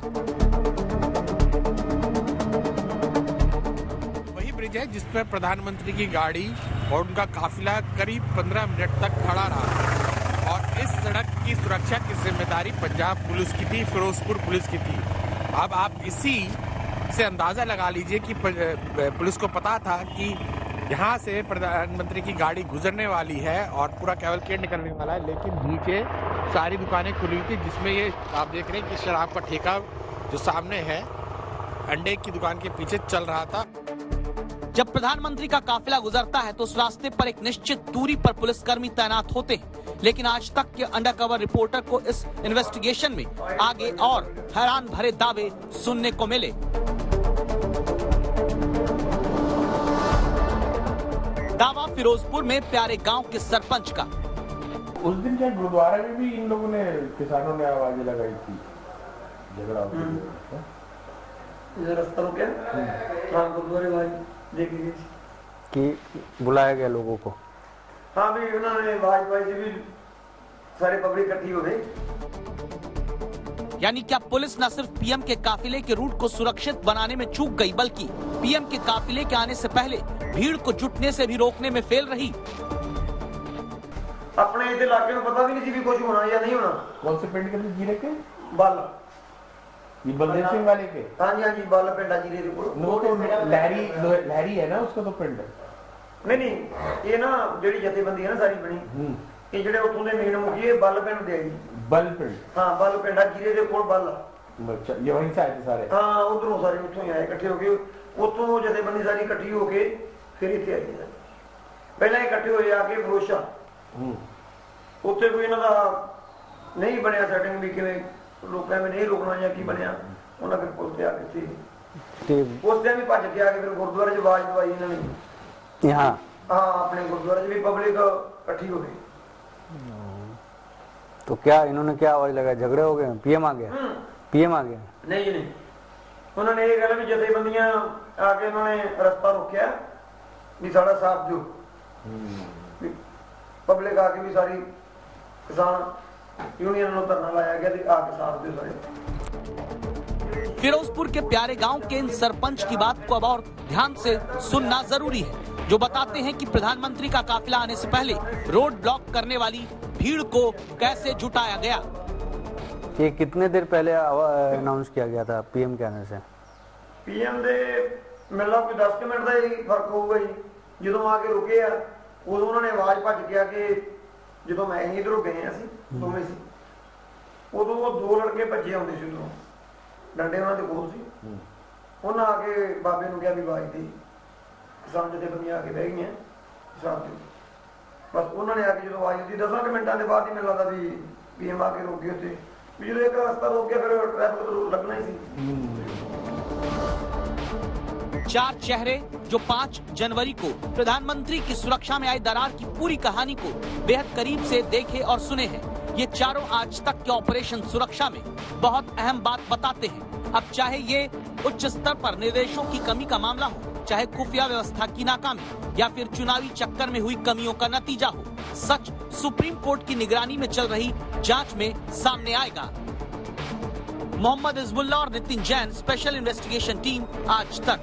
वही ब्रिज है जिस पर प्रधानमंत्री की गाड़ी और उनका काफिला करीब 15 मिनट तक खड़ा रहा और इस सड़क की सुरक्षा की जिम्मेदारी पंजाब पुलिस की थी, फिरोजपुर पुलिस की थी। अब आप इसी से अंदाजा लगा लीजिए कि पुलिस को पता था कि यहाँ से प्रधानमंत्री की गाड़ी गुजरने वाली है और पूरा कैवलकेड निकलने वाला है, लेकिन नीचे सारी दुकानें खुली हुई थी, जिसमें ये आप देख रहे हैं कि शराब का ठेका जो सामने है अंडे की दुकान के पीछे चल रहा था। जब प्रधानमंत्री का काफिला गुजरता है तो उस रास्ते पर एक निश्चित दूरी पर पुलिसकर्मी तैनात होते हैं, लेकिन आज तक के अंडरकवर रिपोर्टर को इस इन्वेस्टिगेशन में आगे और हैरान भरे दावे सुनने को मिले। दावा फिरोजपुर में प्यारे गांव के सरपंच का। उस दिन क्या गुरुद्वारा में भी इन लोगों ने, किसानों ने आवाजें लगाई थी, झगड़ा रास्ता रोके गुरुद्वारे कि बुलाया गया लोगों को। हाँ भी उन्होंने आवाज से भी सारे पब्लिक इकट्ठी हो गई। यानी क्या पुलिस न सिर्फ पीएम के काफिले के रूट को सुरक्षित बनाने में चूक गई, बल्कि पीएम के काफिले के आने से पहले भीड़ को जुटने से भी रोकने में फेल रही। अपने इधर इलाके में पता भी नहीं थी भी कुछ होना या नहीं होना। कौन से पिंड के जीरे के? बल ये बलदेव सिंह वाले के? हाँ जी बल पिंडा जीरे लहरी है ना उसका तो पिंड। नहीं ये ना जेडी जथेबंदी है ना सारी बनी, ये जेडे उतों दे मेन मुखी बल पिंड दे जी। बल पिंड? हाँ बल पिंडा जीरे दे कोल बल। अच्छा, ये वहीं से आए थे सारे? हाँ उधरों सारे उतों ही आए इकट्ठे हो गए, उतों जथेबंदी सारी इकट्ठी हो के फिर इतने आई। पहले इकट्ठे हुए आके भरोसा उत्थे कोई इन्हां दा नहीं बनया सेटिंग भी किवें लोकां में नहीं रोकना या की बनया, उन्हां फिर पुल ते आके उस टाइम भी भज के आके फिर गुरुद्वारे 'ਚ आवाज दवाई इन्होंने यहाँ हाँ अपने गुरुद्वारे 'ਚ भी पब्लिक इकट्ठी हो गई। तो क्या इन्होंने क्या आवाज लगाया, झगड़े हो गए, पीएम आ गया? पीएम आ गया? नहीं जी नहीं, उन्होंने ये गल भी जथेबंदियां आके उन्होंने रास्ता रोकया भी साड़ा साफ दो, पब्लिक आके भी सारी किसान यूनियन को धरना लाया गया कि आके साफ दो सारे। फिरोजपुर के प्यारे गांव के इन सरपंच की बात को अब और ध्यान से सुनना जरूरी है, जो बताते हैं कि प्रधानमंत्री का काफिला आने से पहले रोड ब्लॉक करने वाली भीड़ को कैसे जुटाया गया। ये कितने देर पहले अनाउंस किया गया था पीएम के आने से? पीएम दे मिलना कोई 10 मिनट का ही फर्क होगा जी। जो आके रुके आ उदों उन्होंने आवाज भज के आके जो मैं इधरों गए दोवें सी उदों वो 2 लड़के भजे आते से उधरों डंडे उन्होंने कोल सी उन्हें आके बाबे ने कहा भी आवाज दी किसान जथेबंदियां आके बह गई साफ दी बस उन्होंने आके जो आवाज दी 10 मिनटों के बाद ही मिल लगता भी पीएम आके रोक गए थे जो एक रास्ता रोक गया फिर ट्रैफिक तो लगना ही सी। 4 चेहरे जो 5 जनवरी को प्रधानमंत्री की सुरक्षा में आई दरार की पूरी कहानी को बेहद करीब से देखे और सुने हैं। ये चारों आज तक के ऑपरेशन सुरक्षा में बहुत अहम बात बताते हैं। अब चाहे ये उच्च स्तर पर निर्देशों की कमी का मामला हो, चाहे खुफिया व्यवस्था की नाकामी या फिर चुनावी चक्कर में हुई कमियों का नतीजा हो, सच सुप्रीम कोर्ट की निगरानी में चल रही जांच में सामने आएगा। मोहम्मद हिजबुल्लाह और Nitin Jain, special investigation team, आज तक।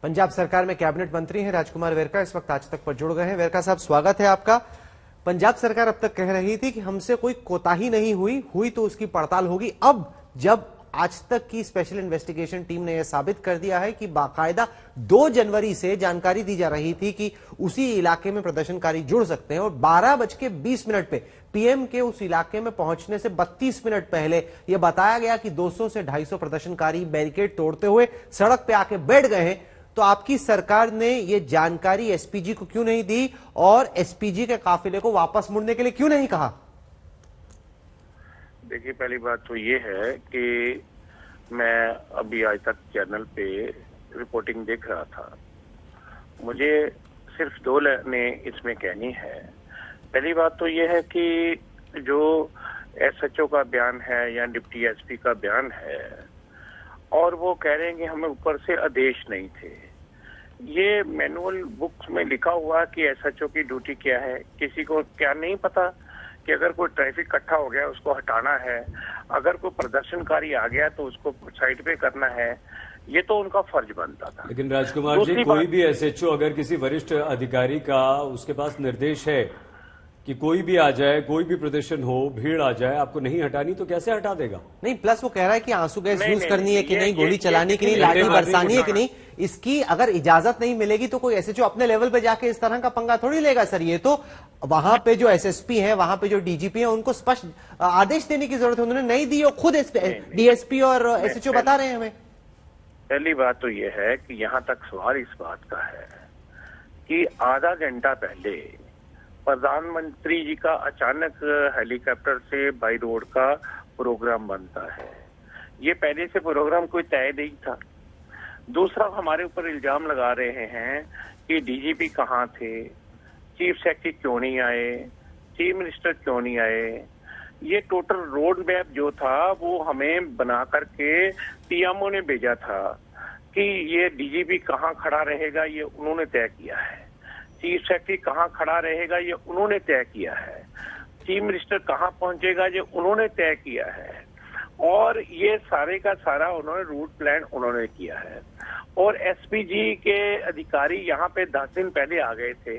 पंजाब सरकार में कैबिनेट मंत्री हैं राजकुमार वेरका, इस वक्त आज तक पर जुड़ गए हैं। वेरका साहब, स्वागत है आपका। पंजाब सरकार अब तक कह रही थी कि हमसे कोई कोताही नहीं हुई तो उसकी पड़ताल होगी। अब जब आज तक की स्पेशल इन्वेस्टिगेशन टीम ने यह साबित कर दिया है कि बाकायदा 2 जनवरी से जानकारी दी जा रही थी कि उसी इलाके में प्रदर्शनकारी जुड़ सकते हैं और 12:20 पे पीएम के उस इलाके में पहुंचने से 32 मिनट पहले यह बताया गया कि 200 से 250 प्रदर्शनकारी बैरिकेड तोड़ते हुए सड़क पे आके बैठ गए हैं, तो आपकी सरकार ने यह जानकारी एसपीजी को क्यों नहीं दी और एसपीजी के काफिले को वापस मुड़ने के लिए क्यों नहीं कहा? देखिए, पहली बात तो ये है कि मैं अभी आज तक चैनल पे रिपोर्टिंग देख रहा था, मुझे सिर्फ 2 लाइनें इसमें कहनी है। पहली बात तो ये है कि जो एसएचओ का बयान है या डिप्टी एसपी का बयान है और वो कह रहे हैं कि हमें ऊपर से आदेश नहीं थे। ये मैनुअल बुक्स में लिखा हुआ कि एसएचओ की ड्यूटी क्या है। किसी को क्या नहीं पता कि अगर कोई ट्रैफिक इकट्ठा हो गया उसको हटाना है, अगर कोई प्रदर्शनकारी आ गया तो उसको साइड पे करना है, ये तो उनका फर्ज बनता था। लेकिन राजकुमार जी, कोई भी एसएचओ अगर किसी वरिष्ठ अधिकारी का उसके पास निर्देश है कि कोई भी आ जाए, कोई भी प्रदर्शन हो, भीड़ आ जाए, आपको नहीं हटानी तो कैसे हटा देगा? नहीं, प्लस वो कह रहा है कि आंसू गैस यूज करनी है कि नहीं, गोली चलानी की नहीं, लाठी बरसानी है कि नहीं, इसकी अगर इजाजत नहीं मिलेगी तो कोई एसएचओ अपने लेवल पे जाके इस तरह का पंगा थोड़ी लेगा सर। ये तो वहां पे जो एसएसपी है, वहां पे जो डीजीपी है, उनको स्पष्ट आदेश देने की जरूरत है। उन्होंने नहीं दी और खुद डीएसपी और एसएचओ बता रहे हैं हमें। पहली बात तो ये है कि यहाँ तक सवाल इस बात का है कि आधा घंटा पहले प्रधानमंत्री जी का अचानक हेलीकॉप्टर से बाई रोड का प्रोग्राम बनता है। ये पहले से प्रोग्राम कोई तय नहीं था। दूसरा, हमारे ऊपर इल्जाम लगा रहे हैं कि डीजीपी कहाँ थे, चीफ सेक्रेटरी क्यों नहीं आए, चीफ मिनिस्टर क्यों नहीं आए। ये टोटल रोड मैप जो था वो हमें बना करके पीएमओ ने भेजा था कि ये डीजीपी कहाँ खड़ा रहेगा, ये उन्होंने तय किया है। चीफ सेक्रेटरी कहाँ खड़ा रहेगा, ये उन्होंने तय किया है। चीफ मिनिस्टर कहाँ पहुंचेगा, ये उन्होंने तय किया है। और ये सारे का सारा उन्होंने रूट प्लान उन्होंने किया है। और एसपीजी के अधिकारी यहाँ पे 10 दिन पहले आ गए थे।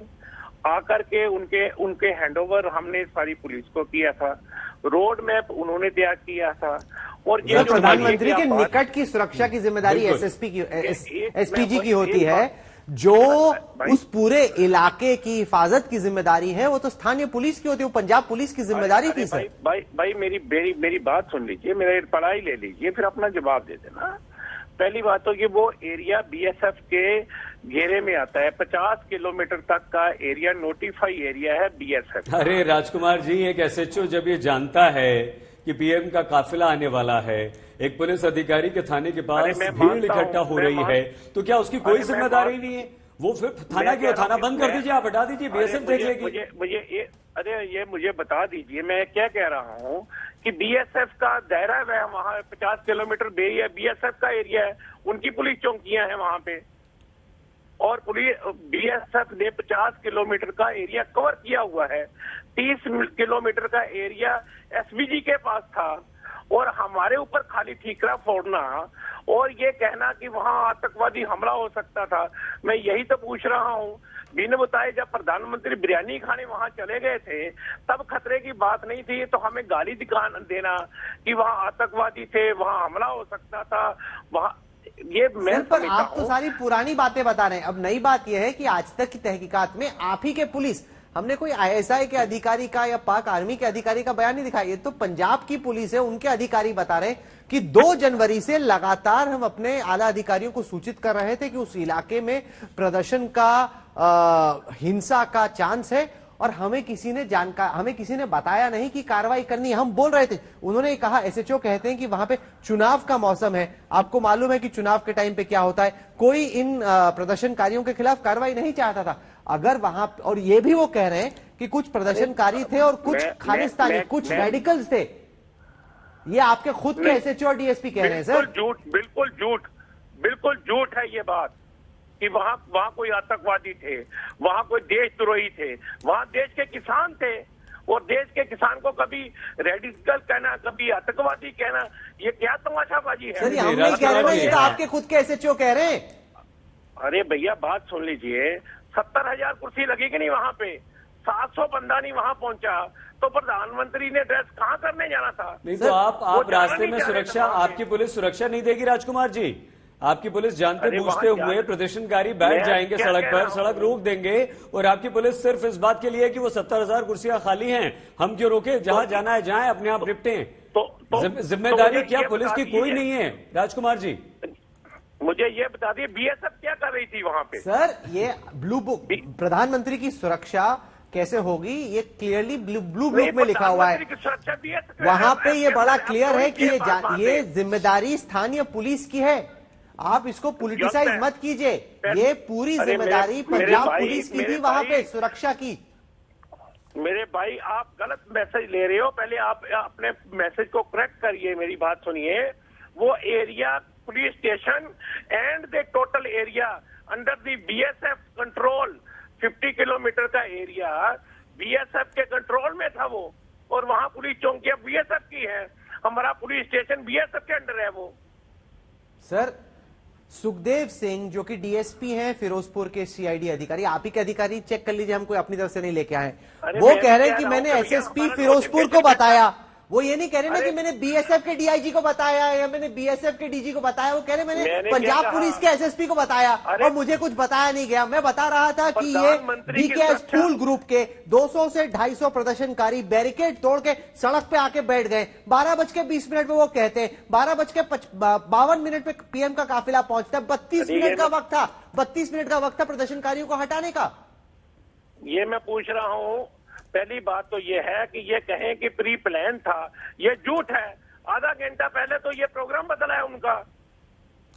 आकर के उनके हैंडओवर हमने सारी पुलिस को किया था। रोड मैप उन्होंने तैयार किया था। और ये प्रधानमंत्री के निकट की सुरक्षा की जिम्मेदारी एसपीजी की होती है, जो उस पूरे इलाके की हिफाजत की जिम्मेदारी है वो तो स्थानीय पुलिस की होती है, वो पंजाब पुलिस की जिम्मेदारी थी सर। भाई मेरी बात सुन लीजिए, मेरा पढ़ाई ले लीजिए, फिर अपना जवाब दे देना। पहली बात तो कि वो एरिया बीएसएफ के घेरे में आता है। 50 किलोमीटर तक का एरिया नोटिफाई एरिया है बीएसएफ। अरे राजकुमार जी, एक एसएचओ जब ये जानता है कि पीएम का काफिला आने वाला है, एक पुलिस अधिकारी के थाने के पास भीड़ इकट्ठा हो रही है, तो क्या उसकी कोई जिम्मेदारी नहीं है? वो फिर थाना की थाना बंद कर दीजिए, आप हटा दीजिए, बीएसएफ देख लेगी। मुझे बता दीजिए, मैं क्या कह रहा हूँ कि बीएसएफ का दायरा है वहाँ, 50 किलोमीटर बीएसएफ का एरिया है, उनकी पुलिस चौकियां हैं वहां पे, और पुलिस बीएसएफ ने 50 किलोमीटर का एरिया कवर किया हुआ है। 30 किलोमीटर का एरिया एसपीजी के पास था, और हमारे ऊपर खाली ठीकरा फोड़ना और ये कहना कि वहां आतंकवादी हमला हो सकता था। मैं यही तो पूछ रहा हूँ, बिन बताए जब प्रधानमंत्री बिरयानी खाने वहां चले गए थे तब खतरे की बात नहीं थी, तो हमें गाली देना कि वहां आतंकवादी थे, वहां हमला हो सकता था, वहां ये मैं पर आप तो सारी पुरानी बातें बता रहे हैं। अब नई बात यह है कि आज तक की तहकीकात में आप ही के पुलिस, हमने कोई आईएसआई के अधिकारी का या पाक आर्मी के अधिकारी का बयान नहीं दिखाया, ये तो पंजाब की पुलिस है, उनके अधिकारी बता रहे हैं कि 2 जनवरी से लगातार हम अपने आला अधिकारियों को सूचित कर रहे थे कि उस इलाके में प्रदर्शन का हिंसा का चांस है, और हमें किसी ने बताया नहीं कि कार्रवाई करनी है। हम बोल रहे थे, उन्होंने कहा, एसएचओ कहते हैं कि वहां पे चुनाव का मौसम है, आपको मालूम है कि चुनाव के टाइम पे क्या होता है, कोई इन प्रदर्शनकारियों के खिलाफ कार्रवाई नहीं चाहता था। अगर वहां, और ये भी वो कह रहे हैं कि कुछ प्रदर्शनकारी थे और कुछ खालिस्तानी, कुछ रेडिकल्स थे, ये आपके खुद के एसएचओ और डीएसपी कह रहे हैं सर। बिल्कुल झूठ है ये बात कि वहां कोई आतंकवादी थे, वहां कोई देशद्रोही थे, वहां देश के किसान थे, और देश के किसान को कभी रेडिकल कहना, कभी आतंकवादी कहना, ये क्या तमाशाबाजी है? सर, हम नहीं कह रहे हैं, ये तो आपके खुद के एसएचओ कह रहे हैं। अरे भैया बात सुन लीजिए, 70,000 कुर्सी लगेगी नहीं वहां पे, 700 बंदा नहीं वहां पहुंचा, तो प्रधानमंत्री ने ड्रेस कहां करने जाना था? नहीं तो आप रास्ते में सुरक्षा, आपकी पुलिस सुरक्षा नहीं देगी राजकुमार जी? आपकी पुलिस जानते बूझते हुए प्रदर्शनकारी बैठ जाएंगे सड़क पर, सड़क रोक देंगे, और आपकी पुलिस सिर्फ इस बात के लिए कि वो 70,000 कुर्सियां खाली हैं, हम क्यों रोके? जहां जाना है जाएं, अपने आप निपटे। जिम्मेदारी क्या पुलिस की कोई नहीं है राजकुमार जी? मुझे ये बता दिए बीएसएफ क्या कर रही थी वहां पे? सर, ये ब्लू बुक, प्रधानमंत्री की सुरक्षा कैसे होगी, ये क्लियरली ब्लू बुक में लिखा हुआ है, वहां पे ये बड़ा क्लियर है कि ये जिम्मेदारी स्थानीय पुलिस की है। आप इसको पॉलिटिसाइज मत कीजिए, ये पूरी जिम्मेदारी पंजाब पुलिस की थी वहां पे सुरक्षा की। मेरे भाई, आप गलत मैसेज ले रहे हो, पहले आप अपने मैसेज को करेक्ट करिए, मेरी बात सुनिए। वो area police station and the total area under the BSF control, 50 kilometre का एरिया बीएसएफ के कंट्रोल में था वो, और वहां पुलिस चौकियां बीएसएफ की है, हमारा पुलिस स्टेशन बीएसएफ के अंडर है वो। सर, सुखदेव सिंह जो कि डीएसपी हैं फिरोजपुर के सीआईडी अधिकारी, आप ही के अधिकारी, चेक कर लीजिए, हम कोई अपनी तरफ से नहीं लेके आए, वो कह रहे हैं कि मैंने एसएसपी फिरोजपुर को बताया। वो ये नहीं कह रहे ना कि मैंने बीएसएफ के डीआईजी को बताया या मैंने बीएसएफ के डीजी को बताया, वो कह रहे मैंने पंजाब पुलिस के एसएसपी को बताया और मुझे कुछ बताया नहीं गया। मैं बता रहा था कि ये बीकेएस फूल ग्रुप के 200 से 250 प्रदर्शनकारी बैरिकेड तोड़ के सड़क पे आके बैठ गए। 12:20 में वो कहते हैं 12:52 पे पीएम का काफिला पहुंचता है। 32 मिनट का वक्त था, 32 मिनट का वक्त था प्रदर्शनकारियों को हटाने का। ये मैं पूछ रहा हूँ, पहली बात तो ये है कि ये कहें कि प्री प्लान था, ये झूठ है। आधा घंटा पहले तो ये प्रोग्राम बदला है उनका।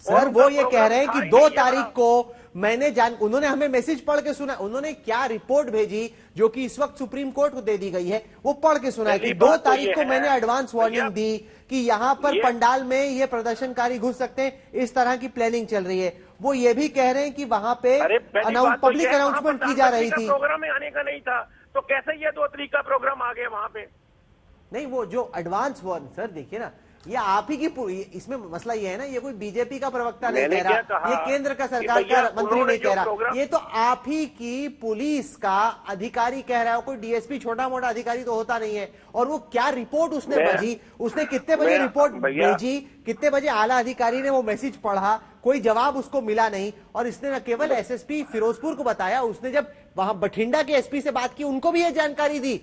सर, वो ये कह रहे हैं कि 2 तारीख को मैंने उन्होंने हमें मैसेज पढ़ के सुना, उन्होंने क्या रिपोर्ट भेजी जो कि इस वक्त सुप्रीम कोर्ट को दे दी गई है, वो पढ़ के सुना है कि 2 तारीख को मैंने एडवांस वार्निंग दी कि यहां पर पंडाल में ये प्रदर्शनकारी घुस सकते हैं, इस तरह की प्लानिंग चल रही है। वो ये भी कह रहे हैं कि वहां पे पब्लिक अनाउंसमेंट की जा रही थी। प्रोग्राम में आने का नहीं था, तो कैसे ये 2 तारीख का प्रोग्राम आ गया वहां पे? नहीं, वो जो एडवांस वार्निंग, सर देखिए ना, ये आप ही की, इसमें मसला ये है ना, ये कोई बीजेपी का प्रवक्ता नहीं कह रहा, ये केंद्र का सरकार का मंत्री नहीं कह रहा, ये तो आप ही की पुलिस का अधिकारी कह रहा है। कोई डीएसपी छोटा मोटा अधिकारी तो होता नहीं है। और वो क्या रिपोर्ट उसने भेजी, उसने कितने बजे रिपोर्ट भेजी, कितने बजे आला अधिकारी ने वो मैसेज पढ़ा, कोई जवाब उसको मिला नहीं। और इसने न केवल एसएसपी फिरोजपुर को बताया, उसने जब वहां बठिंडा के एसपी से बात की, उनको भी ये जानकारी दी।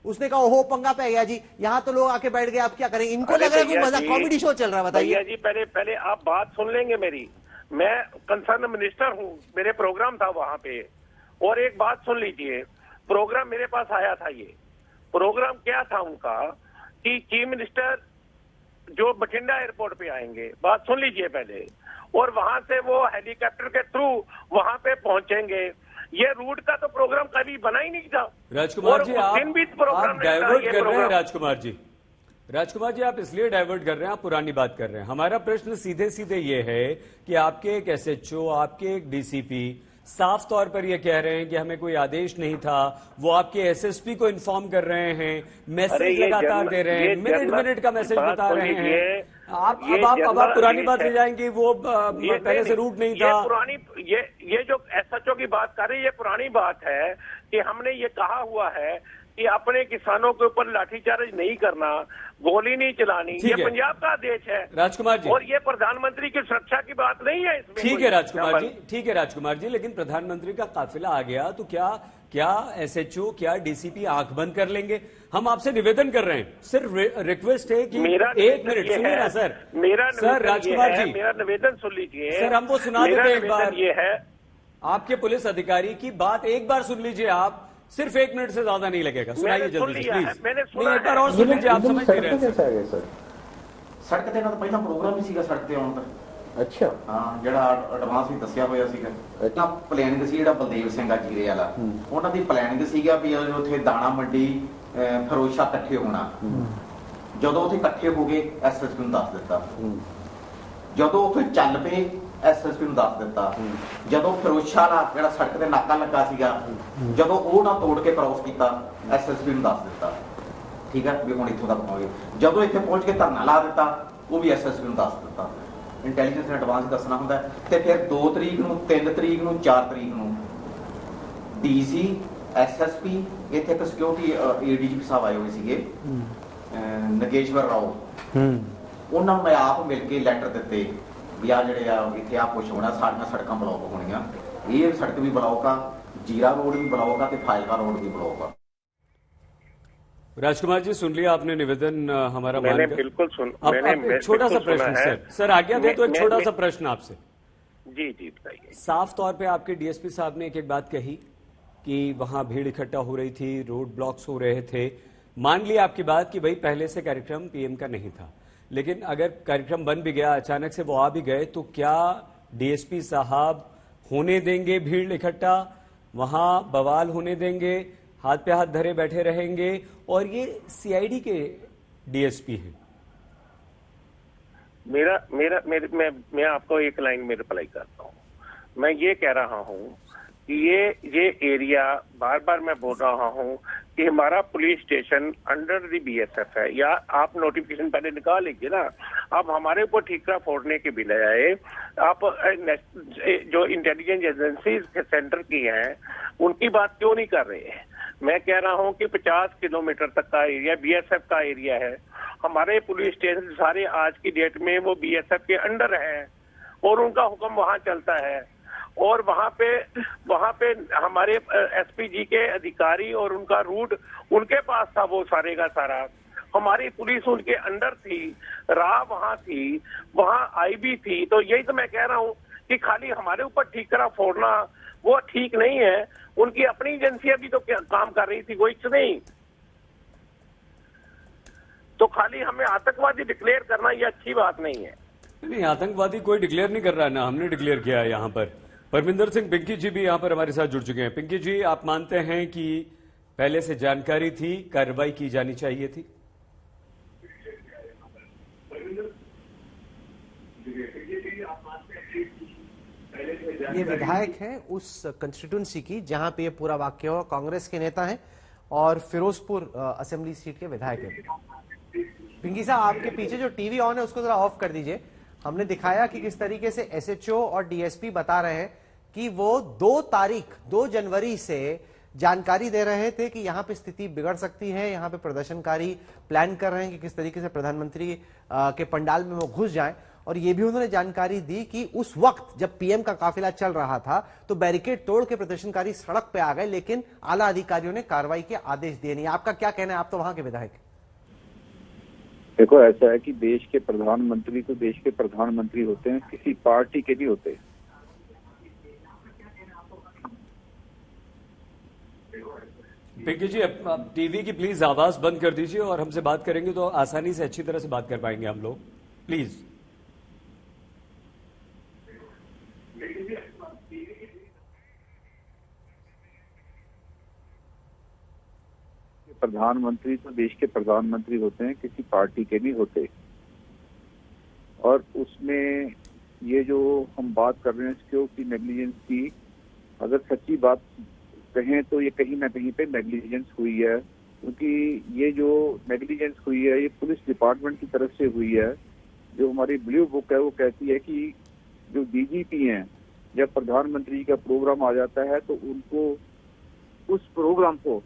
उसने कहा ओहो पंगा पे गया जी, यहाँ तो लोग आके बैठ गए, आप क्या करें? इनको लग रहा है कि मजा कॉमेडी शो चल रहा है। बताइए जी, पहले आप बात सुन लेंगे मेरी। मैं कंसर्न मिनिस्टर हूँ, मेरे प्रोग्राम था वहां पे, और एक बात सुन लीजिए, प्रोग्राम मेरे पास आया था। ये प्रोग्राम क्या था उनका कि चीफ मिनिस्टर जो बठिंडा एयरपोर्ट पे आएंगे, बात सुन लीजिए पहले, और वहां से वो हेलीकॉप्टर के थ्रू वहां पे पहुंचेंगे। ये रूट का तो प्रोग्राम कभी बना ही नहीं था। राजकुमार जी, आप डाइवर्ट कर रहे हैं। राजकुमार जी, आप इसलिए डाइवर्ट कर रहे हैं, आप पुरानी बात कर रहे हैं। हमारा प्रश्न सीधे सीधे ये है कि आपके एक एसएचओ, आपके एक डीसीपी साफ तौर पर ये कह रहे हैं कि हमें कोई आदेश नहीं था, वो आपके एसएसपी को इन्फॉर्म कर रहे हैं, मैसेज लगातार दे रहे हैं, मिनट का मैसेज बता रहे हैं। आप पुरानी बात ले जाएंगे, वो पहले से रूट नहीं था। ये जो एसएचओ की बात कर रहे हैं, ये पुरानी बात है कि हमने ये कहा हुआ है कि अपने किसानों के ऊपर लाठीचार्ज नहीं करना, गोली नहीं चलानी, ये पंजाब का आदेश है राजकुमार जी, और ये प्रधानमंत्री की सुरक्षा की बात नहीं है इसमें। ठीक है राजकुमार जी, ठीक है राजकुमार जी, लेकिन प्रधानमंत्री का काफिला आ गया तो क्या एसएचओ, क्या डीसीपी आंख बंद कर लेंगे? हम आपसे निवेदन कर रहे हैं, सिर्फ रिक्वेस्ट है कि एक मिनट सुनिए ना सर। सर राजकुमार जी, मेरा निवेदन सुन लीजिए सर, हमको सुना देते एक बार। ये है आपके पुलिस अधिकारी की बात एक बार सुन लीजिए, आप सिर्फ 1 मिनट से ज्यादा नहीं लगेगा, सुनाइए जल्दी से प्लीज। नहीं, एक बार और सुन लीजिए, आप समझ नहीं रहे सर। सड़क ਤੇ ਨਾ ਤਾਂ ਪਹਿਲਾਂ ਪ੍ਰੋਗਰਾਮ ਹੀ ਸੀਗਾ ਸੜਕ ਤੇ ਆਉਣ ਦਾ। ਅੱਛਾ, ਹਾਂ, ਜਿਹੜਾ ਐਡਵਾਂਸ ਵੀ ਦੱਸਿਆ ਹੋਇਆ ਸੀਗਾ। ਤਾਂ ਪਲੈਨਿੰਗ ਸੀ ਜਿਹੜਾ ਬਲਦੇਵ ਸਿੰਘ ਆ ਜੀਰੇ ਵਾਲਾ, ਉਹਨਾਂ ਦੀ ਪਲੈਨਿੰਗ ਸੀਗਾ ਵੀ ਉੱਥੇ ਦਾਣਾ ਮੰਡੀ ਫਿਰੋਜ਼ਸ਼ਾਹ ਇਕੱਠੇ ਹੋਣਾ। ਜਦੋਂ ਉੱਥੇ ਇਕੱਠੇ ਹੋ ਗਏ ਐਸਐਸਪੀ ਨੂੰ ਦੱਸ ਦਿੱਤਾ, ਜਦੋਂ ਉੱਥੇ ਚੱਲ ਪਏ ਐਸਐਸਪੀ ਨੂੰ ਦੱਸ ਦਿੱਤਾ, ਜਦੋਂ ਫਿਰੋਜ਼ਸ਼ਾਹ ਦਾ ਜਿਹੜਾ ਸੜਕ ਤੇ ਨਾਕਾ ਲੱਗਾ ਸੀਗਾ, ਜਦੋਂ ਉਹ ਨਾ ਤੋੜ ਕੇ ਕ੍ਰਾਸ ਕੀਤਾ ਐਸਐਸਪੀ ਨੂੰ ਦੱਸ ਦਿੱਤਾ, ਠੀਕ ਹੈ ਵੀ ਹੁਣ ਇੱਥੋਂ ਤੱਕ ਪਹੁੰਚੇ। ਜਦੋਂ ਇੱਥੇ ਪਹੁੰਚ ਕੇ ਧਰਨਾ ਲਾ ਦਿੱਤਾ, ਉਹ ਵੀ ਐਸਐਸਪੀ ਨੂੰ ਦੱਸ ਦਿੱਤਾ। ਇੰਟੈਲੀਜੈਂਸ ਨੇ ਐਡਵਾਂਸ ਦੱਸਣਾ ਹੁੰਦਾ। ਤੇ ਫਿਰ 2 ਤਰੀਕ ਨੂੰ, 3 ਤਰੀਕ ਨੂੰ, 4 ਤਰੀਕ ਨੂੰ ਡੀਸੀ, ਐਸਐਸਪੀ, ਇੱਥੇ ਇੱਕ ਸਿਕਿਉਰਿਟੀ ਏਡੀਜੀਪੀ ਸਾਹਿਬ ਆਏ ਹੋਏ ਸੀਗੇ, ਨਗੇਸ਼ਵਰ ਰਾਓ, ਉਹਨਾਂ ਨੂੰ ਮੈਂ ਆਪ ਮਿਲ ਕੇ ਲੈਟਰ ਦਿੱਤੇ ਵੀ ਆ ਜਿਹੜੇ ਆ ਇੱਥੇ ਆ ਕੁਛ ਹੋਣਾ, ਸਾਡੀਆਂ ਸੜਕਾਂ ਬਲੌਕ ਹੋਣੀਆਂ। ਇਹ ਸੜਕ ਵੀ ਬਲੌਕ ਆ, जीरा रोड भी ब्लॉक है, फाइलका रोड भी ब्लॉक है। राजकुमार जी, सुन लिया आपने निवेदन हमारा? मैंने बिल्कुल सुन। मैंने छोटा सा प्रश्न सर आज्ञा दे तो एक छोटा सा प्रश्न आपसे। जी जी बताइए। साफ तौर पे आपके डीएसपी साहब ने एक बात कही कि वहां भीड़ इकट्ठा हो रही थी, रोड ब्लॉक्स हो रहे थे। मान लिया आपकी बात कि भाई पहले से कार्यक्रम पीएम का नहीं था, लेकिन अगर कार्यक्रम बन भी गया, अचानक से वो आ भी गए, तो क्या डीएसपी साहब होने देंगे भीड़ इकट्ठा? वहां बवाल होने देंगे? हाथ पे हाथ धरे बैठे रहेंगे? और ये सीआईडी के डीएसपी हैं। मैं आपको एक लाइन में रिप्लाई करता हूं। मैं ये कह रहा हूं कि ये एरिया, बार बार मैं बोल रहा हूं कि हमारा police station under the BSF है। या आप नोटिफिकेशन पहले निकाल लीजिए ना। अब हमारे ऊपर ठीकरा फोड़ने के बजाय आप जो इंटेलिजेंस एजेंसी सेंटर की हैं उनकी बात क्यों नहीं कर रहे हैं? मैं कह रहा हूं कि 50 किलोमीटर तक का एरिया बीएसएफ का एरिया है। हमारे पुलिस स्टेशन सारे आज की डेट में वो बीएसएफ के अंडर है और उनका हुक्म वहां चलता है। और वहां पे हमारे एसपी जी के अधिकारी और उनका रूट उनके पास था, वो सारे का सारा। हमारी पुलिस उनके अंडर थी, राह वहां थी, वहां आईबी थी। तो यही तो मैं कह रहा हूं कि खाली हमारे ऊपर ठीकरा फोड़ना वो ठीक नहीं है। उनकी अपनी एजेंसियां भी तो काम कर रही थी, वो कुछ नहीं। तो खाली हमें आतंकवादी डिक्लेयर करना ये अच्छी बात नहीं है। नहीं, आतंकवादी कोई डिक्लेयर नहीं कर रहा है ना, हमने डिक्लेयर किया है। यहाँ पर परमिंदर सिंह पिंकी जी भी यहाँ पर हमारे साथ जुड़ चुके हैं। पिंकी जी, आप मानते हैं कि पहले से जानकारी थी, कार्रवाई की जानी चाहिए थी? ये विधायक है उस कंस्टिट्यूंसी की जहां पे ये पूरा वाक्य हुआ। कांग्रेस के नेता हैं और फिरोजपुर असेंबली सीट के विधायक हैं। पिंकी साहब, आपके पीछे जो टीवी ऑन है उसको जरा ऑफ कर दीजिए। हमने दिखाया कि किस तरीके से एसएचओ और डीएसपी बता रहे हैं कि वो 2 जनवरी से जानकारी दे रहे थे कि यहां पे स्थिति बिगड़ सकती है, यहां पे प्रदर्शनकारी प्लान कर रहे हैं कि किस तरीके से प्रधानमंत्री के पंडाल में वो घुस जाएं। और ये भी उन्होंने जानकारी दी कि उस वक्त जब पीएम का काफिला चल रहा था तो बैरिकेड तोड़ के प्रदर्शनकारी सड़क पे आ गए, लेकिन आला अधिकारियों ने कार्रवाई के आदेश दिए नहीं। आपका क्या कहना है? आप तो वहां के विधायक हैं। देखो, ऐसा है कि देश के प्रधानमंत्री तो देश के प्रधानमंत्री होते हैं, किसी पार्टी के नहीं होते। पिंकी जी, आप टीवी की प्लीज आवाज बंद कर दीजिए और हमसे बात करेंगे तो आसानी से अच्छी तरह से बात कर पाएंगे हम लोग, प्लीज। प्रधानमंत्री तो देश के प्रधानमंत्री होते हैं, किसी पार्टी के नहीं होते। और उसमें ये जो हम बात कर रहे हैं इसके की नेग्लिजेंस की, अगर सच्ची बात कहें तो ये कहीं ना कहीं पे नेग्लिजेंस हुई है, क्योंकि ये जो नेग्लिजेंस हुई है ये पुलिस डिपार्टमेंट की तरफ से हुई है। जो हमारी ब्लू बुक है वो कहती है कि जो डीजीपी हैं, जब प्रधानमंत्री का प्रोग्राम आ जाता है तो उनको उस प्रोग्राम को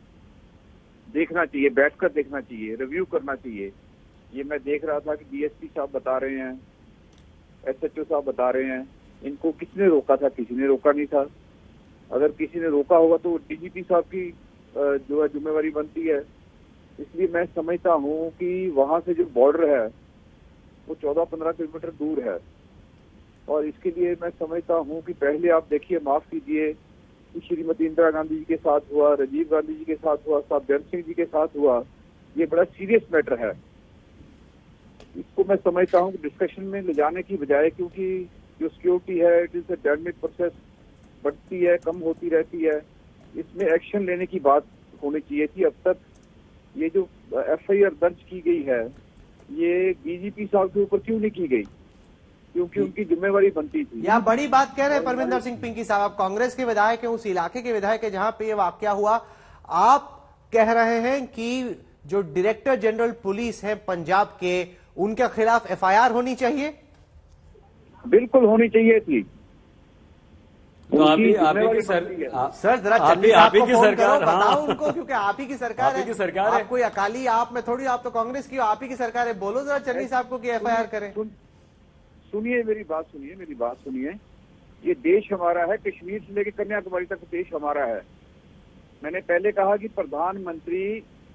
देखना चाहिए, बैठकर देखना चाहिए, रिव्यू करना चाहिए। ये मैं देख रहा था कि डीएसपी साहब बता रहे हैं, एसएचओ साहब बता रहे हैं, इनको किसने रोका था? किसी ने रोका नहीं था। अगर किसी ने रोका होगा तो डीजीपी साहब की जो है जिम्मेवारी बनती है। इसलिए मैं समझता हूँ कि वहां से जो बॉर्डर है वो 14-15 किलोमीटर दूर है, और इसके लिए मैं समझता हूँ कि पहले आप देखिए, माफ कीजिए, श्रीमती इंदिरा गांधी जी के साथ हुआ, राजीव गांधी जी के साथ हुआ, साहब जन सिंह जी के साथ हुआ, ये बड़ा सीरियस मैटर है। इसको मैं समझता हूँ कि डिस्कशन में ले जाने की बजाय, क्योंकि जो सिक्योरिटी है it is a dynamic process, बढ़ती है, कम होती रहती है, इसमें एक्शन लेने की बात होनी चाहिए थी। अब तक ये जो एफआईआर दर्ज की गई है ये डीजीपी साहब के ऊपर क्यों नहीं की गई? क्योंकि उनकी जिम्मेवारी बनती थी। या बड़ी बात कह रहे हैं परविंदर सिंह पिंकी साहब, आप कांग्रेस के विधायक हैं, उस इलाके के विधायक है जहां पे ये वाकया हुआ। आप कह रहे हैं कि जो डायरेक्टर जनरल पुलिस है पंजाब के, उनके खिलाफ एफआईआर होनी चाहिए? बिल्कुल होनी चाहिए थी। तो आप ही की सर जरा चन्नी साहब को फोन करो, बताओ उनको, क्योंकि आप ही की सरकार है। सरकार है, आप कोई अकाली आप में थोड़ी, आप तो कांग्रेस की, आप ही की सरकार है। बोलो जरा चन्नी साहब को कि एफआईआर करें। सुनिए मेरी बात सुनिए। ये देश हमारा है, कश्मीर से लेकर कन्याकुमारी तक देश हमारा है। मैंने पहले कहा कि प्रधानमंत्री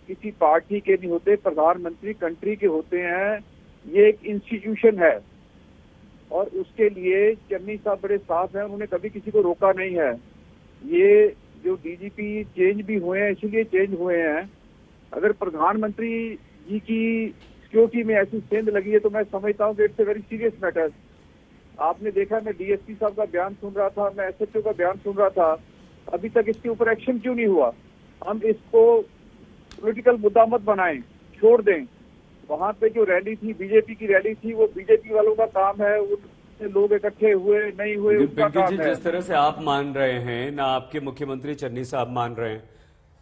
किसी पार्टी के नहीं होते, प्रधानमंत्री कंट्री के होते हैं। ये एक इंस्टीट्यूशन है और उसके लिए चन्नी साहब बड़े साफ हैं, उन्होंने कभी किसी को रोका नहीं है। ये जो डीजीपी चेंज भी हुए हैं इसलिए चेंज हुए हैं। अगर प्रधानमंत्री जी की सिक्योरिटी में ऐसी सेंध लगी है तो मैं समझता हूँ कि it's a very serious matter. आपने देखा, मैं डीएसपी साहब का बयान सुन रहा था, मैं एसएचओ का बयान सुन रहा था, अभी तक इसके ऊपर एक्शन क्यों नहीं हुआ? हम इसको पॉलिटिकल मुद्दा मत बनाएं, छोड़ दें। वहां पे जो रैली थी, बीजेपी की रैली थी, वो बीजेपी वालों का काम है, उनसे लोग इकट्ठे हुए नहीं हुए उसका काम है। जिस तरह से आप मान रहे हैं, ना आपके मुख्यमंत्री चन्नी साहब मान रहे हैं,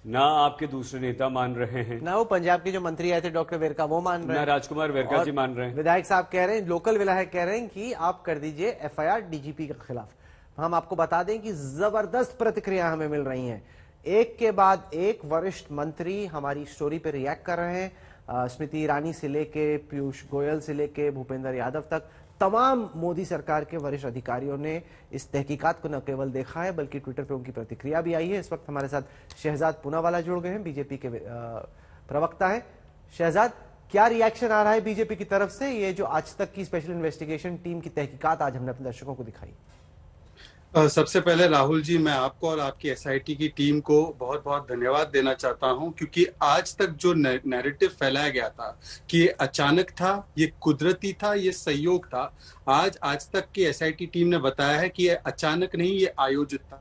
ना आपके दूसरे नेता मान रहे हैं, ना वो पंजाब के जो मंत्री आए थे डॉक्टर वेरका वो मान रहे हैं, ना राजकुमार वेरका जी मान रहे हैं। विधायक साहब कह रहे हैं, लोकल विधायक कह रहे हैं कि आप कर दीजिए एफआईआर डीजीपी के खिलाफ। हम आपको बता दें कि जबरदस्त प्रतिक्रिया हमें मिल रही हैं, एक के बाद एक वरिष्ठ मंत्री हमारी स्टोरी पर रिएक्ट कर रहे हैं। स्मृति ईरानी से लेके पीयूष गोयल से लेके भूपेंद्र यादव तक तमाम मोदी सरकार के वरिष्ठ अधिकारियों ने इस तहकीकात को न केवल देखा है बल्कि ट्विटर पे उनकी प्रतिक्रिया भी आई है। इस वक्त हमारे साथ शहजाद पूनावाला जुड़ गए हैं, बीजेपी के प्रवक्ता है। शहजाद, क्या रिएक्शन आ रहा है बीजेपी की तरफ से? ये जो आज तक की स्पेशल इन्वेस्टिगेशन टीम की तहकीकात आज हमने अपने दर्शकों को दिखाई। सबसे पहले राहुल जी, मैं आपको और आपकी एसआईटी की टीम को बहुत बहुत धन्यवाद देना चाहता हूं, क्योंकि आज तक जो नैरेटिव फैलाया गया था कि ये अचानक था, ये कुदरती था, ये सहयोग था, आज तक की एसआईटी टीम ने बताया है कि ये अचानक नहीं, ये आयोजित था,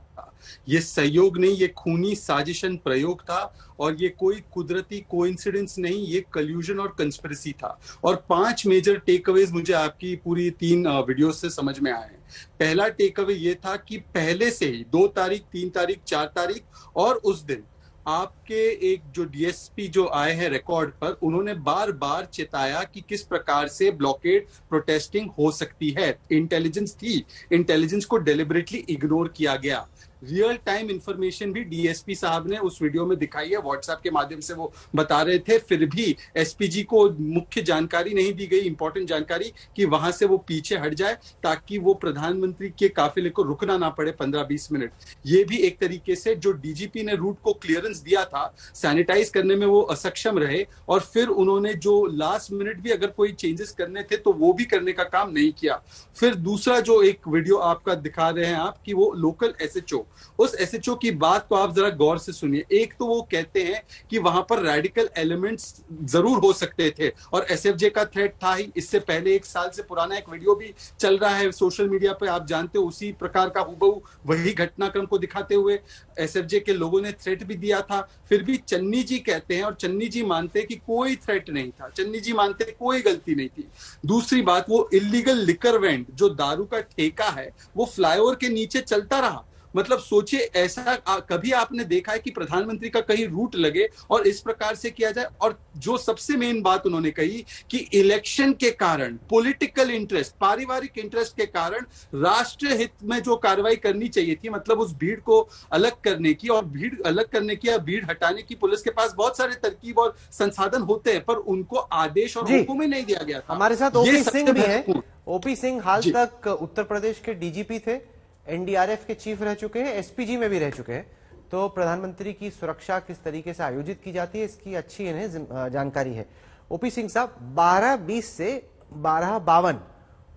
ये सहयोग नहीं, ये खूनी साजिशन प्रयोग था, और ये कोई कुदरती कोइंसिडेंस नहीं, ये कल्यूजन और कंस्पिरेसी था। और 5 मेजर टेक अवेज मुझे आपकी पूरी 3 वीडियो से समझ में आए हैं। पहला टेक अवे ये था कि पहले से ही 2 तारीख, 3 तारीख, 4 तारीख और उस दिन आपके एक जो डीएसपी जो आए हैं रिकॉर्ड पर, उन्होंने बार बार चेताया कि किस प्रकार से ब्लॉकेड प्रोटेस्टिंग हो सकती है। इंटेलिजेंस थी, इंटेलिजेंस को डेलिबरेटली इग्नोर किया गया। रियल टाइम इंफॉर्मेशन भी डीएसपी साहब ने उस वीडियो में दिखाई है, व्हाट्सएप के माध्यम से वो बता रहे थे, फिर भी एसपीजी को मुख्य जानकारी नहीं दी गई, इंपॉर्टेंट जानकारी, कि वहां से वो पीछे हट जाए ताकि वो प्रधानमंत्री के काफिले को रुकना ना पड़े 15-20 मिनट। ये भी एक तरीके से जो डीजीपी ने रूट को क्लियरेंस दिया था, सैनिटाइज करने में वो असक्षम रहे, और फिर उन्होंने जो लास्ट मिनट भी अगर कोई चेंजेस करने थे तो वो भी करने का काम नहीं किया। फिर दूसरा जो एक वीडियो आपका दिखा रहे हैं आप, कि वो लोकल एसएचओ उस एसएचओ की बात को आप जरा गौर से सुनिए। एक तो वो कहते हैं कि वहां पर रेडिकल एलिमेंट्स जरूर हो सकते थे और एसएफजे का थ्रेट था ही। इससे पहले 1 साल से पुराना एक वीडियो भी चल रहा है सोशल मीडिया पे, आप जानते हो, उसी प्रकार का हुबहू वही घटनाक्रम को दिखाते हुए एसएफजे के लोगों ने थ्रेट भी दिया था। फिर भी चन्नी जी कहते हैं और चन्नी जी मानते हैं कि कोई थ्रेट नहीं था, चन्नी जी मानते हैं कोई गलती नहीं थी। दूसरी बात, वो इलीगल लिकर वेंट जो दारू का ठेका है वो फ्लाईओवर के नीचे चलता रहा। मतलब सोचिए, ऐसा कभी आपने देखा है कि प्रधानमंत्री का कहीं रूट लगे और इस प्रकार से किया जाए? और जो सबसे मेन बात उन्होंने कही कि इलेक्शन के कारण, पॉलिटिकल इंटरेस्ट, पारिवारिक इंटरेस्ट के कारण राष्ट्र हित में जो कार्रवाई करनी चाहिए थी, मतलब उस भीड़ को अलग करने की, और भीड़ अलग करने की या भीड़ हटाने की पुलिस के पास बहुत सारे तरकीब और संसाधन होते हैं, पर उनको आदेश और हुक्म ही नहीं दिया गया था। हमारे साथ ओपी सिंह भी है। ओपी सिंह हाल तक उत्तर प्रदेश के डीजीपी थे, एनडीआरएफ के चीफ रह चुके हैं, एसपीजी में भी रह चुके हैं। तो प्रधानमंत्री की सुरक्षा किस तरीके से आयोजित की जाती है इसकी अच्छी इन्हें जानकारी है। ओपी सिंह साहब, 12:20 से 12:52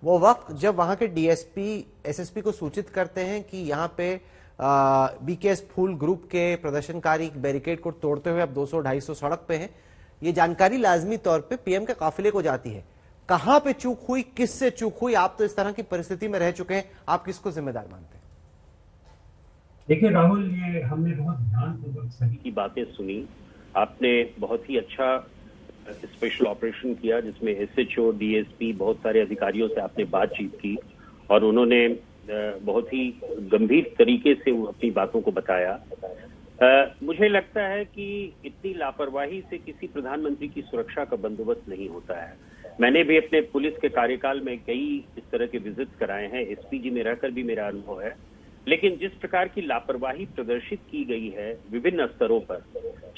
वो वक्त जब वहां के डीएसपी एसएसपी को सूचित करते हैं कि यहाँ पे बीकेएस फूल ग्रुप के प्रदर्शनकारी बैरिकेड को तोड़ते हुए अब 200-250 सड़क पे हैं, ये जानकारी लाजमी तौर पे पीएम के काफिले को जाती है। कहां पे चूक हुई, किससे चूक हुई? आप तो इस तरह की परिस्थिति में रह चुके हैं, आप किसको जिम्मेदार मानते हैं? देखिए राहुल, ये हमने बहुत ध्यानपूर्वक सभी की बातें सुनी। आपने बहुत ही अच्छा स्पेशल ऑपरेशन किया जिसमें एसएचओ, डीएसपी, बहुत सारे अधिकारियों से आपने बातचीत की और उन्होंने बहुत ही गंभीर तरीके से अपनी बातों को बताया। मुझे लगता है कि इतनी लापरवाही से किसी प्रधानमंत्री की सुरक्षा का बंदोबस्त नहीं होता है। मैंने भी अपने पुलिस के कार्यकाल में कई इस तरह के विजिट्स कराए हैं, एसपीजी में रहकर भी मेरा अनुभव है। लेकिन जिस प्रकार की लापरवाही प्रदर्शित की गई है विभिन्न स्तरों पर,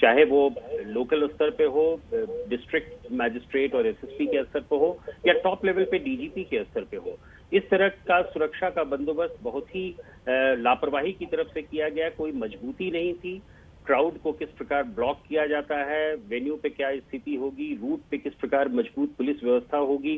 चाहे वो लोकल स्तर पे हो, डिस्ट्रिक्ट मैजिस्ट्रेट और एसएसपी के स्तर पे हो, या टॉप लेवल पे डीजीपी के स्तर पे हो, इस तरह का सुरक्षा का बंदोबस्त बहुत ही लापरवाही की तरफ से किया गया। कोई मजबूती नहीं थी। क्राउड को किस प्रकार ब्लॉक किया जाता है, वेन्यू पे क्या स्थिति होगी, रूट पे किस प्रकार मजबूत पुलिस व्यवस्था होगी,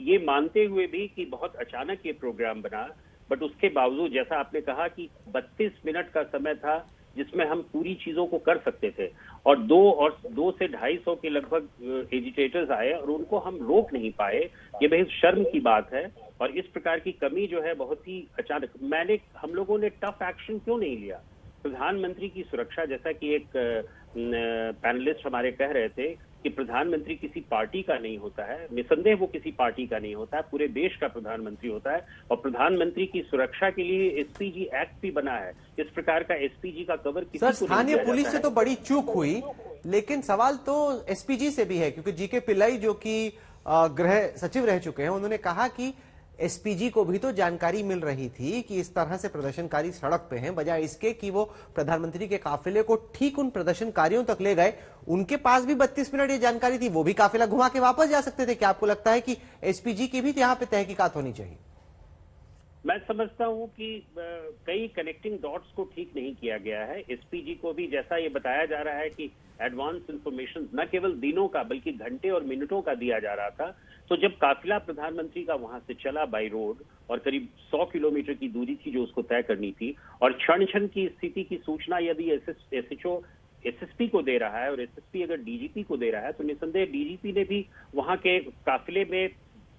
ये मानते हुए भी कि बहुत अचानक ये प्रोग्राम बना, बट उसके बावजूद जैसा आपने कहा कि 32 मिनट का समय था जिसमें हम पूरी चीजों को कर सकते थे, और 2 से 250 के लगभग एजिटेटर्स आए और उनको हम रोक नहीं पाए। ये बहुत शर्म की बात है और इस प्रकार की कमी जो है बहुत ही अचानक। हम लोगों ने टफ एक्शन क्यों नहीं लिया? प्रधानमंत्री की सुरक्षा, जैसा कि एक पैनलिस्ट हमारे कह रहे थे कि प्रधानमंत्री किसी पार्टी का नहीं होता है, निसंदेह वो किसी पार्टी का नहीं होता है, पूरे देश का प्रधानमंत्री होता है। और प्रधानमंत्री की सुरक्षा के लिए एसपीजी एक्ट भी बना है। इस प्रकार का एसपीजी का कवर किसी को स्थानीय पुलिस से तो बड़ी चूक हुई, लेकिन सवाल तो एसपीजी से भी है, क्योंकि जीके पिल्लाई जो कि गृह सचिव रह चुके हैं, उन्होंने कहा कि एसपीजी को भी तो जानकारी मिल रही थी कि इस तरह से प्रदर्शनकारी सड़क पे हैं, बजाय इसके कि वो प्रधानमंत्री के काफिले को ठीक उन प्रदर्शनकारियों तक ले गए। उनके पास भी 32 मिनट ये जानकारी थी, वो भी काफिला घुमा के वापस जा सकते थे। क्या आपको लगता है कि एसपीजी की भी यहाँ पे तहकीकात होनी चाहिए? मैं समझता हूं कि कई कनेक्टिंग डॉट्स को ठीक नहीं किया गया है। एसपीजी को भी जैसा ये बताया जा रहा है कि एडवांस इंफॉर्मेशन न केवल दिनों का बल्कि घंटे और मिनटों का दिया जा रहा था। तो जब काफिला प्रधानमंत्री का वहां से चला बाई रोड और करीब 100 किलोमीटर की दूरी थी जो उसको तय करनी थी, और क्षण क्षण की स्थिति की सूचना यदि एसएचओ एसएसपी को दे रहा है और एसएसपी अगर डीजीपी को दे रहा है, तो निसंदेह डीजीपी ने भी वहां के काफिले में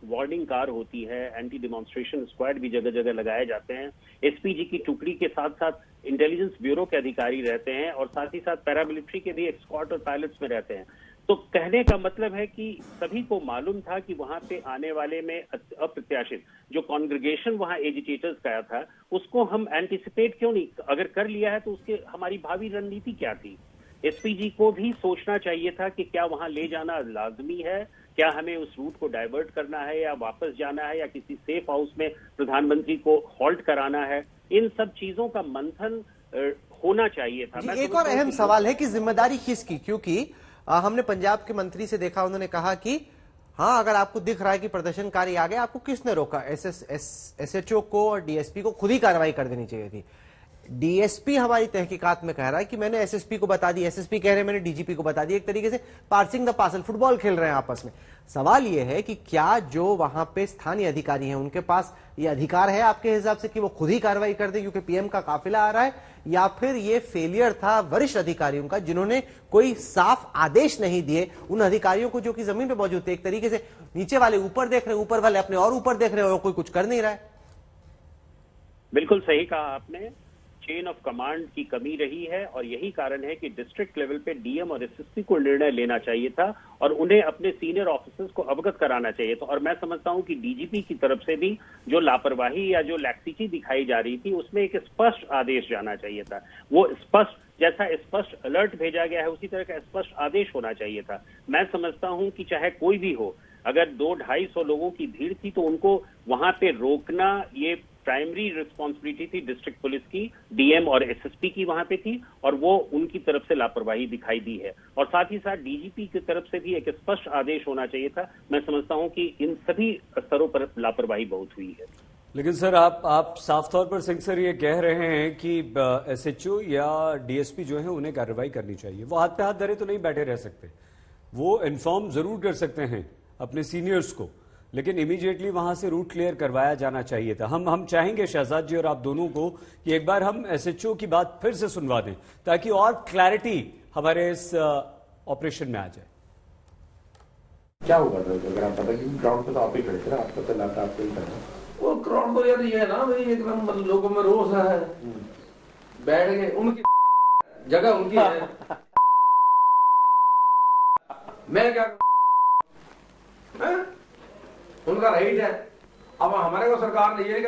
वार्निंग कार होती है, एंटी डिमॉन्स्ट्रेशन स्क्वाड भी जगह जगह लगाए जाते हैं। एसपीजी की टुकड़ी के साथ साथ इंटेलिजेंस ब्यूरो के अधिकारी रहते हैं और साथ ही साथ पैरामिलिट्री के भी एस्कॉर्ट और पायलट्स में रहते हैं। तो कहने का मतलब है कि सभी को मालूम था कि वहां पे आने वाले में अप्रत्याशित जो कॉन्ग्रेगेशन वहां एजिटेटर्स का था, उसको हम एंटिसिपेट क्यों नहीं अगर कर लिया है, तो उसके हमारी भावी रणनीति क्या थी? एसपीजी को भी सोचना चाहिए था कि क्या वहां ले जाना लाजमी है, क्या हमें उस रूट को डाइवर्ट करना है या वापस जाना है या किसी सेफ हाउस में प्रधानमंत्री को हॉल्ट कराना है। इन सब चीजों का मंथन होना चाहिए था। एक और अहम सवाल है कि जिम्मेदारी किसकी, क्योंकि हमने पंजाब के मंत्री से देखा, उन्होंने कहा कि हाँ, अगर आपको दिख रहा है कि प्रदर्शनकारी आ गए, आपको किसने रोका? एसएचओ को और डीएसपी को खुद ही कार्रवाई कर देनी चाहिए थी। डीएसपी हमारी तहकीकात में कह रहा है कि मैंने एसएसपी को बता दी, एसएसपी कह रहे हैं मैंने डीजीपी को बता दी। एक तरीके से पार्सिंग द पार्सल, फुटबॉल खेल रहे हैं आपस में। सवाल यह है कि क्या जो वहां पे स्थानीय अधिकारी हैं उनके पास ये अधिकार है आपके हिसाब से कि वो खुद ही कार्रवाई कर दे क्योंकि पीएम का काफिला आ रहा है, या फिर ये फेलियर था वरिष्ठ अधिकारियों का जिन्होंने कोई साफ आदेश नहीं दिए उन अधिकारियों को जो कि जमीन पे मौजूद थे। एक तरीके से नीचे वाले ऊपर देख रहे हैं, ऊपर वाले अपने और ऊपर देख रहे हैं और कोई कुछ कर नहीं रहा है। बिल्कुल सही कहा आपने, चेन ऑफ कमांड की कमी रही है और यही कारण है कि डिस्ट्रिक्ट लेवल पे डीएम और एसएसपी को निर्णय लेना चाहिए था और उन्हें अपने सीनियर ऑफिसर्स को अवगत कराना चाहिए था। और मैं समझता हूं कि डीजीपी की तरफ से भी जो लापरवाही या जो लैक्सिटी दिखाई जा रही थी उसमें एक स्पष्ट आदेश जाना चाहिए था। वो स्पष्ट, जैसा स्पष्ट अलर्ट भेजा गया है उसी तरह का स्पष्ट आदेश होना चाहिए था। मैं समझता हूं कि चाहे कोई भी हो, अगर 200-250 लोगों की भीड़ थी तो उनको वहां पे रोकना ये प्राइमरी रिस्पॉन्सिबिलिटी थी डिस्ट्रिक्ट पुलिस की, डीएम और एसएसपी की वहां पे थी और वो उनकी तरफ से लापरवाही दिखाई दी है। और साथ ही साथ डीजीपी की तरफ से भी एक स्पष्ट आदेश होना चाहिए था। मैं समझता हूं कि इन सभी स्तरों पर लापरवाही बहुत हुई है। लेकिन सर आप साफ तौर पर सिंह सर ये कह रहे हैं कि एसएचओ या डीएसपी जो है उन्हें कार्रवाई करनी चाहिए। वो हाथ पे हाथ धरे तो नहीं बैठे रह सकते, वो इन्फॉर्म जरूर कर सकते हैं अपने सीनियर्स को, लेकिन इमीडिएटली वहां से रूट क्लियर करवाया जाना चाहिए था। हम चाहेंगे शहजाद जी और आप दोनों को कि एक बार हम एसएचओ की बात फिर से सुनवा दें ताकि और क्लैरिटी हमारे इस ऑपरेशन में आ जाए। क्या हुआ था अगर आप पता कि ग्राउंड पे तो आप ही खड़े थे ना, आपका तो इलाका आपको ही था। वो ग्राउंड तो यार ये है ना भाई, एकदम मतलब लोगों में रोष है, बैठ गए, उनकी जगह उनकी है, मैं क्या उनका राइट है। अब हमारे को सरकार नहीं है कि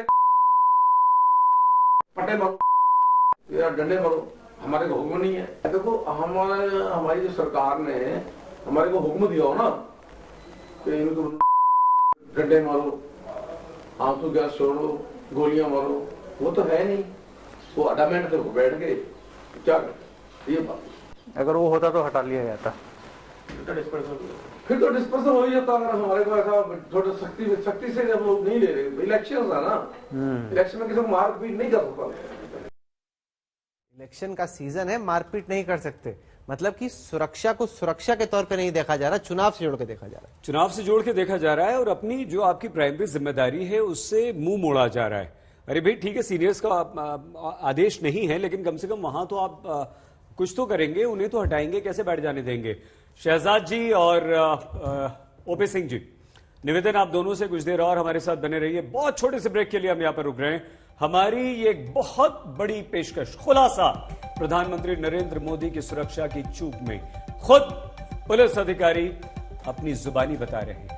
पट्टे मारो या डंडे मारो, हमारे को हुक्म नहीं है। देखो हमारी जो सरकार ने हमारे को हुक्म दिया हो ना कि इनको डंडे मारो, आंसू गैस छोड़ो, गोलियां मारो, वो तो है नहीं। वो अडामेंट थे, वो बैठ गए। क्या ये बात, अगर वो होता तो हटा लिया जाता, फिर तो डिस्पर्सल हो ही जाता। अगर हमारे को ऐसा थोड़ा सख्ती से जब लोग नहीं ले रहे, इलेक्शन था ना, इलेक्शन में किसी को मारपीट नहीं कर सकता। इलेक्शन का सीजन है, मारपीट नहीं कर सकते, मतलब कि सुरक्षा को सुरक्षा के तौर पे नहीं देखा जा रहा, चुनाव से जोड़ के देखा जा रहा है। चुनाव से जोड़ के देखा जा रहा है और अपनी जो आपकी प्राइमरी जिम्मेदारी है उससे मुंह मोड़ा जा रहा है। अरे भाई ठीक है, सीनियर्स का आदेश नहीं है, लेकिन कम से कम वहां तो आप कुछ तो करेंगे, उन्हें तो हटाएंगे, कैसे बैठ जाने देंगे। शहजाद जी और ओपी सिंह जी, निवेदन आप दोनों से कुछ देर और हमारे साथ बने रहिए। बहुत छोटे से ब्रेक के लिए हम यहां पर रुक रहे हैं। हमारी ये बहुत बड़ी पेशकश, खुलासा प्रधानमंत्री नरेंद्र मोदी की सुरक्षा की चूक में खुद पुलिस अधिकारी अपनी जुबानी बता रहे हैं।